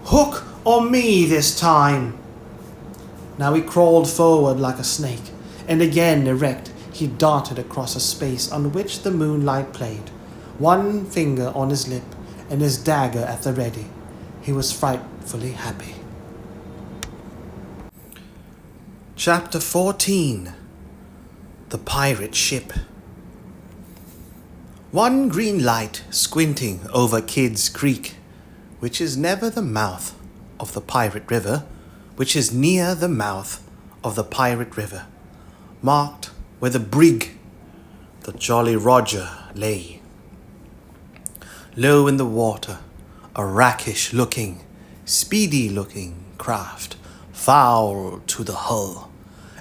"Hook on me this time!" Now he crawled forward like a snake, and again erect, he darted across a space on which the moonlight played, one finger on his lip and his dagger at the ready. He was frightfully happy. Chapter 14. The Pirate Ship. One green light squinting over Kidd's Creek, which is never the mouth of the Pirate River, which is near the mouth of the Pirate River, marked where the brig, the Jolly Roger, lay. Low in the water, a rakish-looking, speedy-looking craft, foul to the hull,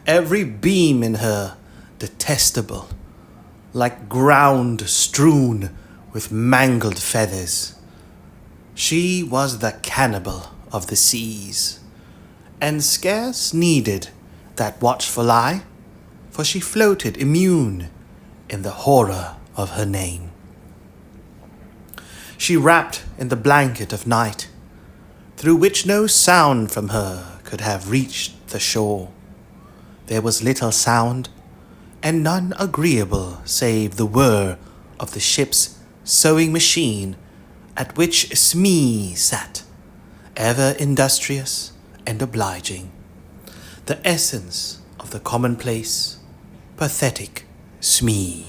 every beam in her detestable, like ground strewn with mangled feathers. She was the cannibal of the seas, and scarce needed that watchful eye, for she floated immune in the horror of her name. She wrapped in the blanket of night, through which no sound from her could have reached the shore. There was little sound, and none agreeable save the whir of the ship's sewing machine, at which Smee sat, ever industrious and obliging, the essence of the commonplace, pathetic Smee.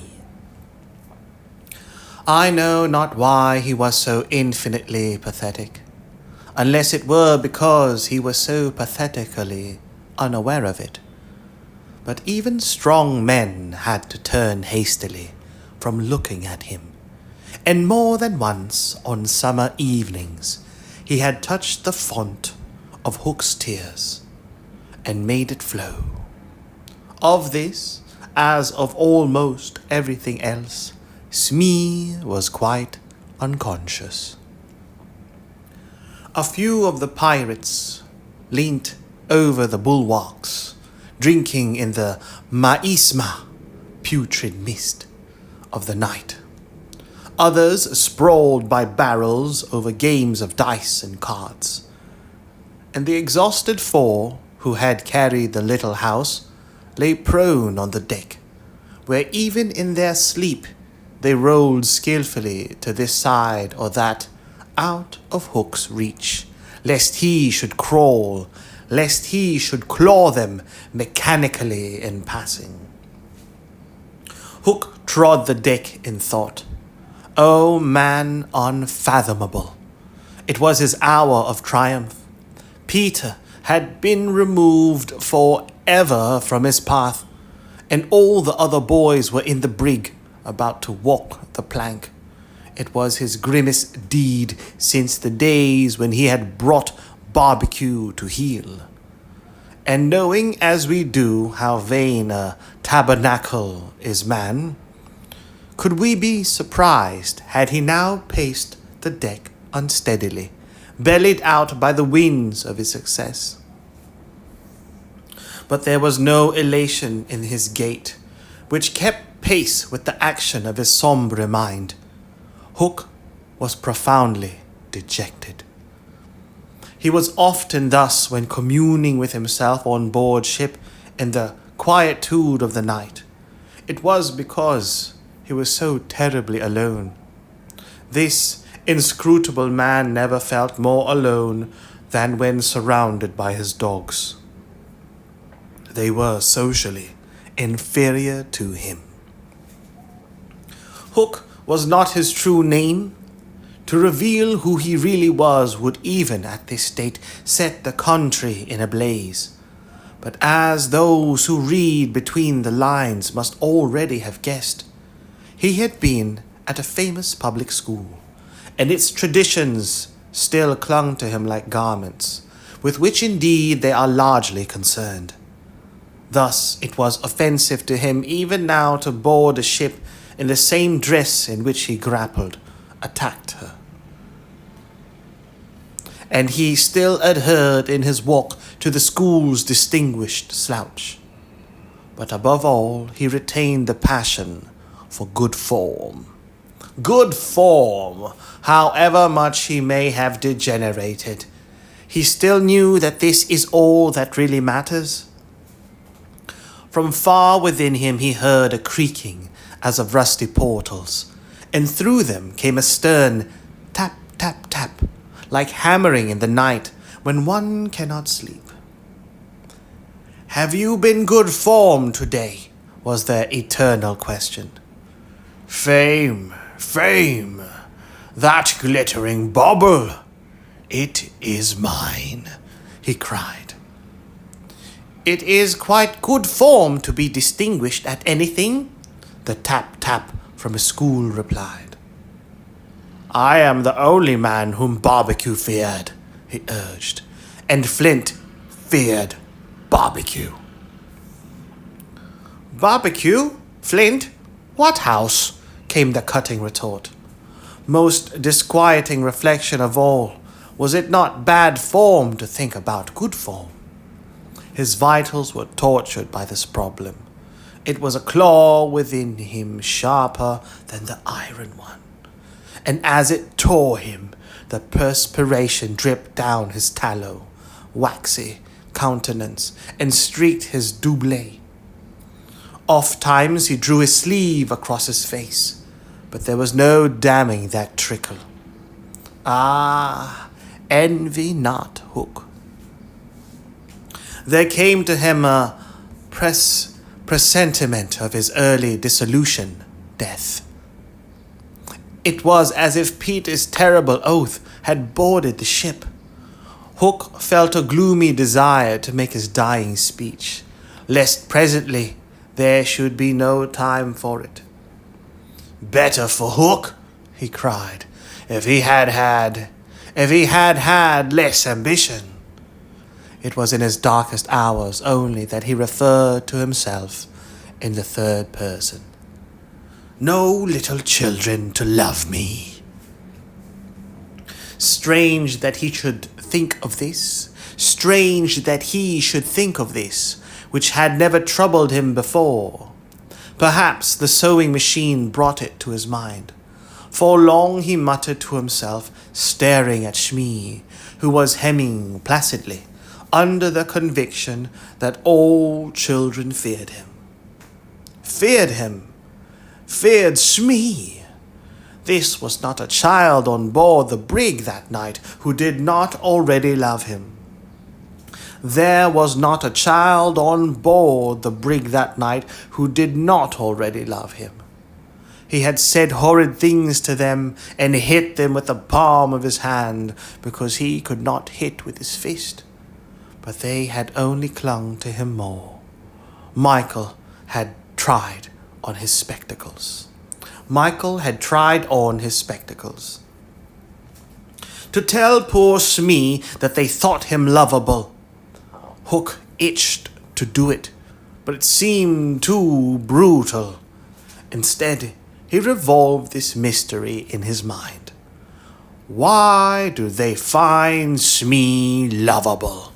I know not why he was so infinitely pathetic, unless it were because he was so pathetically unaware of it. But even strong men had to turn hastily from looking at him, and more than once on summer evenings he had touched the font of Hook's tears and made it flow. Of this, as of almost everything else, Smee was quite unconscious. A few of the pirates leant over the bulwarks, drinking in the maisma, putrid mist of the night. Others sprawled by barrels over games of dice and cards. And the exhausted four who had carried the little house lay prone on the deck, where even in their sleep they rolled skillfully to this side or that, out of Hook's reach, lest he should crawl, lest he should claw them mechanically in passing. Hook trod the deck in thought. O man unfathomable! It was his hour of triumph. Peter had been removed forever from his path, and all the other boys were in the brig, about to walk the plank. It was his grimmest deed since the days when he had brought barbecue to heel. And knowing as we do how vain a tabernacle is man, could we be surprised had he now paced the deck unsteadily, bellied out by the winds of his success? But there was no elation in his gait, which kept pace with the action of his sombre mind. Hook was profoundly dejected. He was often thus when communing with himself on board ship in the quietude of the night. It was because he was so terribly alone. This inscrutable man never felt more alone than when surrounded by his dogs. They were socially inferior to him. Hook was not his true name. To reveal who he really was would even at this state set the country in a blaze. But as those who read between the lines must already have guessed, he had been at a famous public school, and its traditions still clung to him like garments, with which indeed they are largely concerned. Thus it was offensive to him even now to board a ship in the same dress in which he attacked her. And he still adhered in his walk to the school's distinguished slouch. But above all, he retained the passion for good form. Good form! However much he may have degenerated, he still knew that this is all that really matters. From far within him he heard a creaking as of rusty portals, and through them came a stern tap, tap, tap, like hammering in the night when one cannot sleep. "Have you been good form today?" was their eternal question. "Fame, fame, that glittering bauble, it is mine," he cried. "It is quite good form to be distinguished at anything," the tap-tap from a school replied. I am the only man whom Barbecue feared, he urged, and Flint feared Barbecue. Barbecue? Flint? What house? Came the cutting retort. Most disquieting reflection of all, was it not bad form to think about good form? His vitals were tortured by this problem. It was a claw within him sharper than the iron one, and as it tore him, the perspiration dripped down his tallow, waxy countenance, and streaked his doublet. Oft times he drew his sleeve across his face, but there was no damming that trickle. Ah, envy not Hook. There came to him a presentiment of his early dissolution, death. It was as if Peter's terrible oath had boarded the ship. Hook felt a gloomy desire to make his dying speech, lest presently there should be no time for it. Better for Hook, he cried, if he had had less ambition. It was in his darkest hours only that he referred to himself in the third person. No little children to love me. Strange that he should think of this. Strange that he should think of this, which had never troubled him before. Perhaps the sewing machine brought it to his mind. For long he muttered to himself, staring at Shmee, who was hemming placidly, under the conviction that all children feared him. Feared him? Feared Shmee? This was not a child on board the brig that night who did not already love him. There was not a child on board the brig that night who did not already love him. He had said horrid things to them and hit them with the palm of his hand because he could not hit with his fist. But they had only clung to him more. Michael had tried on his spectacles. To tell poor Smee that they thought him lovable. Hook itched to do it, but it seemed too brutal. Instead, he revolved this mystery in his mind. Why do they find Smee lovable?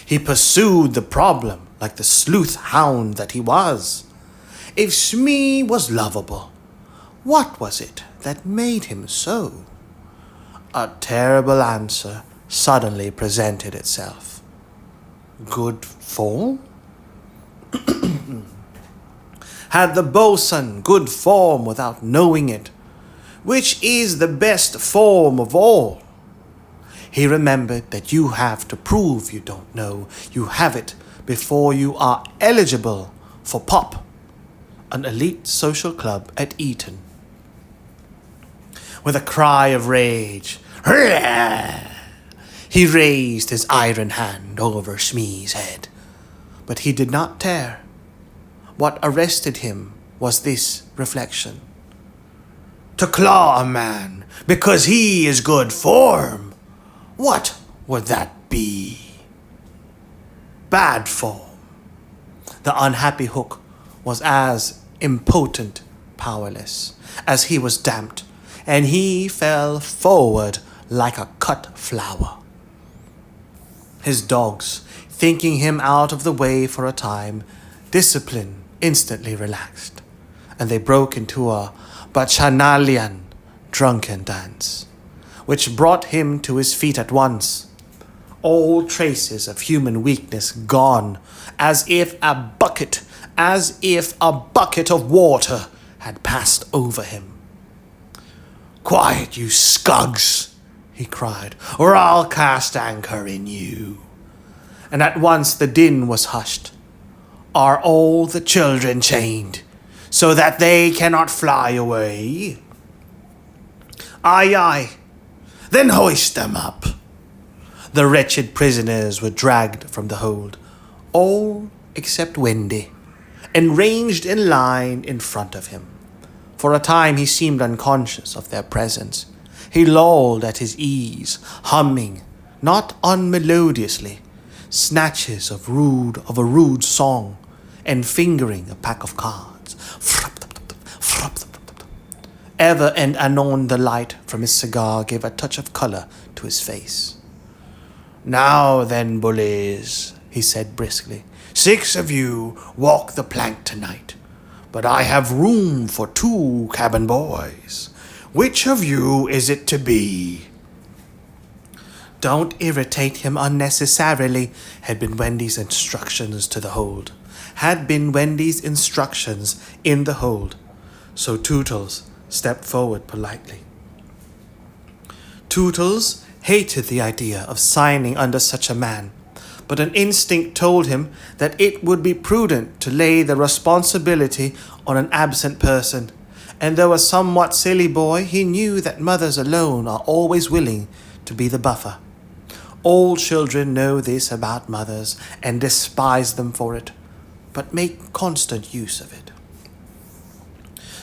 He pursued the problem like the sleuth hound that he was. If Smee was lovable, what was it that made him so? A terrible answer suddenly presented itself. Good form? Had the boatswain good form without knowing it? Which is the best form of all? He remembered that you have to prove you don't know you have it before you are eligible for POP, an elite social club at Eton. With a cry of rage, he raised his iron hand over Shmee's head, but he did not tear. What arrested him was this reflection. To claw a man because he is good form. What would that be? Bad form. The unhappy Hook was as impotent, powerless, as he was damped, and he fell forward like a cut flower. His dogs, thinking him out of the way for a time, discipline instantly relaxed, and they broke into a bacchanalian drunken dance, which brought him to his feet at once, all traces of human weakness gone, as if a bucket of water had passed over him. Quiet, you scugs, he cried, or I'll cast anchor in you. And at once the din was hushed. Are all the children chained, so that they cannot fly away? Aye, aye. Then hoist them up. The wretched prisoners were dragged from the hold, all except Wendy, and ranged in line in front of him. For a time he seemed unconscious of their presence, He lolled at his ease, humming, not unmelodiously, snatches of a rude song, and fingering a pack of cards. Ever and anon the light from his cigar gave a touch of colour to his face. "Now then, bullies," he said briskly, "6 of you walk the plank tonight, but I have room for 2 cabin boys. Which of you is it to be?" "Don't irritate him unnecessarily," had been Wendy's instructions to the hold. So Tootles stepped forward politely. Tootles hated the idea of signing under such a man, but an instinct told him that it would be prudent to lay the responsibility on an absent person, and though a somewhat silly boy, he knew that mothers alone are always willing to be the buffer. All children know this about mothers and despise them for it, but make constant use of it.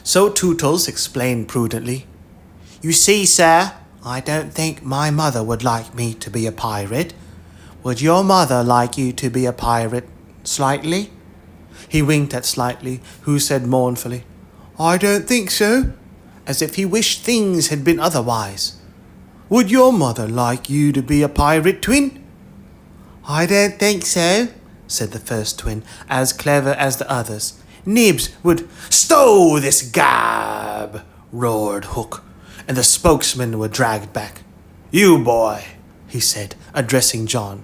So Tootles explained prudently, "You see, sir, I don't think my mother would like me to be a pirate. Would your mother like you to be a pirate, Slightly?" He winked at Slightly, who said mournfully, "I don't think so," as if he wished things had been otherwise. "Would your mother like you to be a pirate, twin?" "I don't think so," said the first twin, as clever as the others. "Nibs would—" "Stow this gab!" roared Hook, and the spokesmen were dragged back. "You boy," he said, addressing John,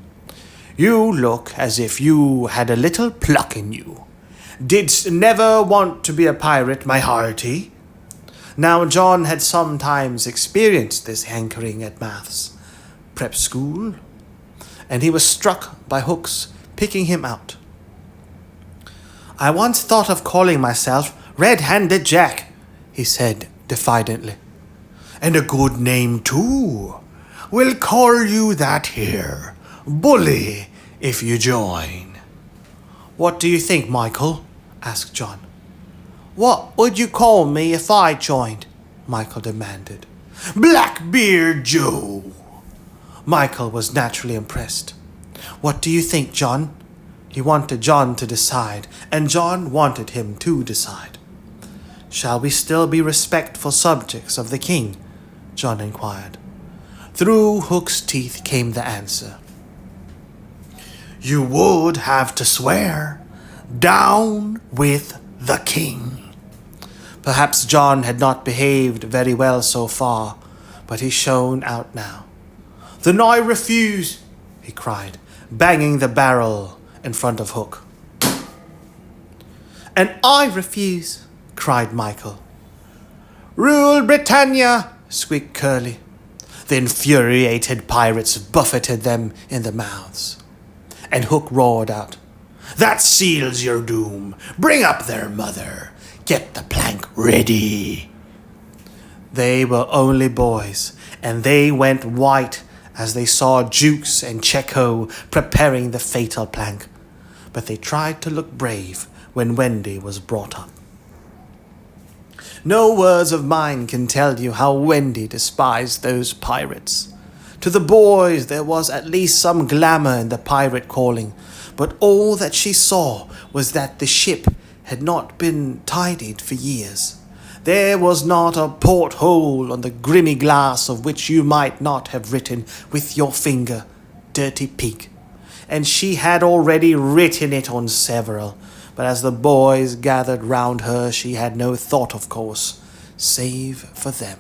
"you look as if you had a little pluck in you. Didst never want to be a pirate, my hearty?" Now John had sometimes experienced this hankering at maths prep school, and he was struck by Hook's picking him out. "I once thought of calling myself Red-Handed Jack," he said diffidently. "And a good name, too. We'll call you that here. Bully, if you join." "What do you think, Michael?" asked John. "What would you call me if I joined?" Michael demanded. "Blackbeard Joe." Michael was naturally impressed. "What do you think, John?" He wanted John to decide, and John wanted him to decide. "Shall we still be respectful subjects of the king?" John inquired. Through Hook's teeth came the answer. "You would have to swear, down with the king." Perhaps John had not behaved very well so far, but he shone out now. "Then I refuse," he cried, banging the barrel in front of Hook. "And I refuse," cried Michael. "Rule Britannia," squeaked Curly. The infuriated pirates buffeted them in the mouths. And Hook roared out, "That seals your doom. Bring up their mother. Get the plank ready." They were only boys, and they went white as they saw Jukes and Checo preparing the fatal plank. But they tried to look brave when Wendy was brought up. No words of mine can tell you how Wendy despised those pirates. To the boys there was at least some glamour in the pirate calling, but all that she saw was that the ship had not been tidied for years. There was not a porthole on the grimy glass of which you might not have written with your finger, "Dirty Pig," and she had already written it on several, but as the boys gathered round her she had no thought, of course, save for them.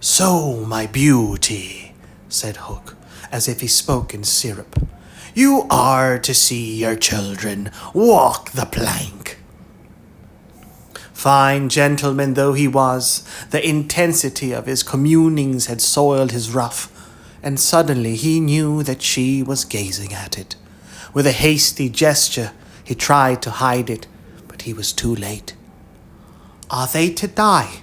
"So, my beauty," said Hook, as if he spoke in syrup, "you are to see your children walk the plank." Fine gentleman though he was, the intensity of his communings had soiled his ruff, and suddenly he knew that she was gazing at it. With a hasty gesture, he tried to hide it, but he was too late. "Are they to die?"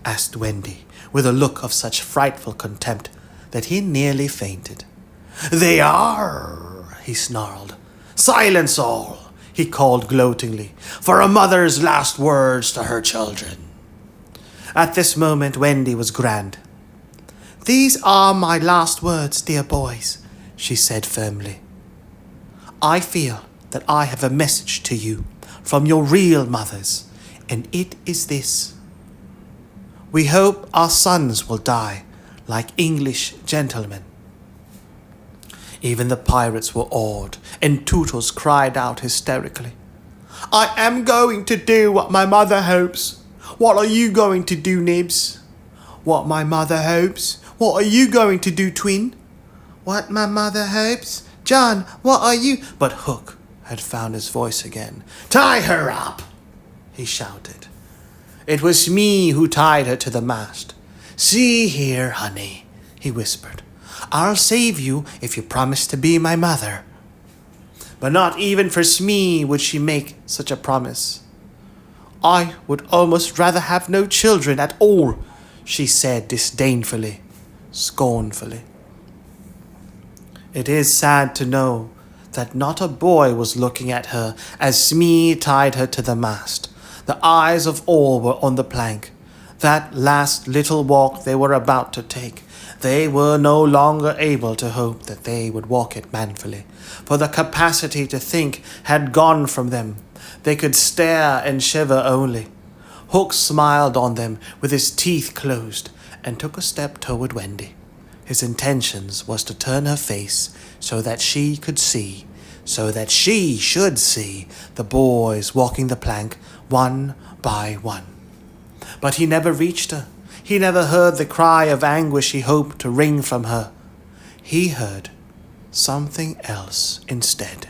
asked Wendy, with a look of such frightful contempt that he nearly fainted. "They are," he snarled. "Silence all," he called gloatingly, "for a mother's last words to her children." At this moment Wendy was grand. These are my last words, dear boys, she said firmly. I feel that I have a message to you from your real mothers, and it is this. We hope our sons will die like English gentlemen. Even the pirates were awed, and Tootles cried out hysterically, I am going to do what my mother hopes. What are you going to do, Nibs? What my mother hopes? What are you going to do, Twin? What my mother hopes? John, what are you? But Hook had found his voice again. Tie her up, he shouted. It was me who tied her to the mast. See here, honey, he whispered. I'll save you if you promise to be my mother. But not even for Smee would she make such a promise. I would almost rather have no children at all, she said disdainfully, scornfully. It is sad to know that not a boy was looking at her as Smee tied her to the mast. The eyes of all were on the plank. That last little walk they were about to take, they were no longer able to hope that they would walk it manfully, for the capacity to think had gone from them. They could stare and shiver only. Hook smiled on them with his teeth closed and took a step toward Wendy. His intentions was to turn her face so that she could see, so that she should see the boys walking the plank one by one. But he never reached her. He never heard the cry of anguish he hoped to wring from her. He heard something else instead.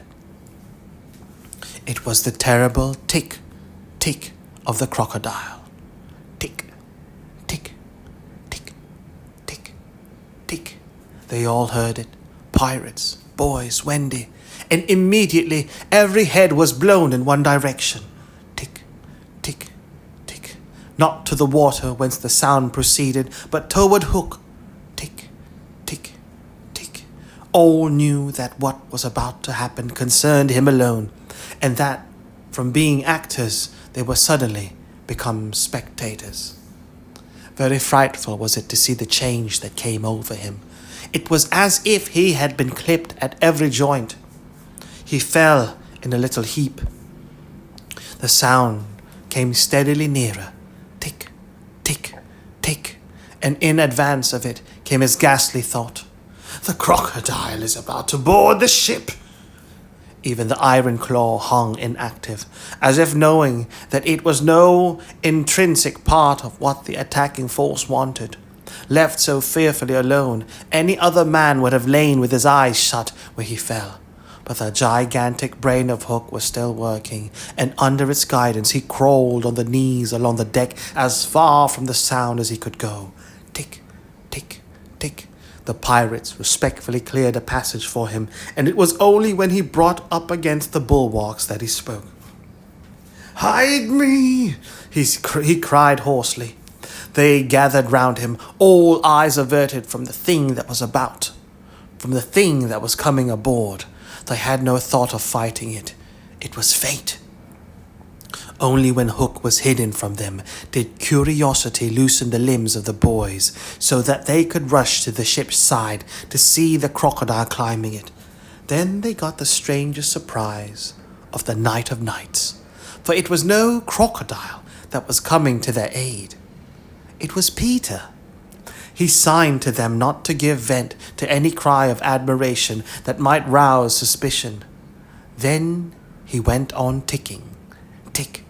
It was the terrible tick, tick of the crocodile. Tick, tick, tick, tick, tick. They all heard it. Pirates, boys, Wendy. And immediately every head was blown in one direction. Tick, tick, tick. Not to the water whence the sound proceeded, but toward Hook. Tick, tick, tick. All knew that what was about to happen concerned him alone, and that from being actors they were suddenly become spectators. Very frightful was it to see the change that came over him. It was as if he had been clipped at every joint. He fell in a little heap. The sound came steadily nearer. Tick, tick, tick, and in advance of it came his ghastly thought. The crocodile is about to board the ship. Even the iron claw hung inactive, as if knowing that it was no intrinsic part of what the attacking force wanted. Left so fearfully alone, any other man would have lain with his eyes shut where he fell. But the gigantic brain of Hook was still working, and under its guidance he crawled on the knees along the deck as far from the sound as he could go. Tick, tick, tick. The pirates respectfully cleared a passage for him, and it was only when he brought up against the bulwarks that he spoke. Hide me, he cried hoarsely. They gathered round him, all eyes averted from the thing that was about, from the thing that was coming aboard. They had no thought of fighting it. It was fate. Only when Hook was hidden from them did curiosity loosen the limbs of the boys so that they could rush to the ship's side to see the crocodile climbing it. Then they got the strangest surprise of the night of nights, for it was no crocodile that was coming to their aid. It was Peter. He signed to them not to give vent to any cry of admiration that might rouse suspicion. Then he went on ticking. Tick,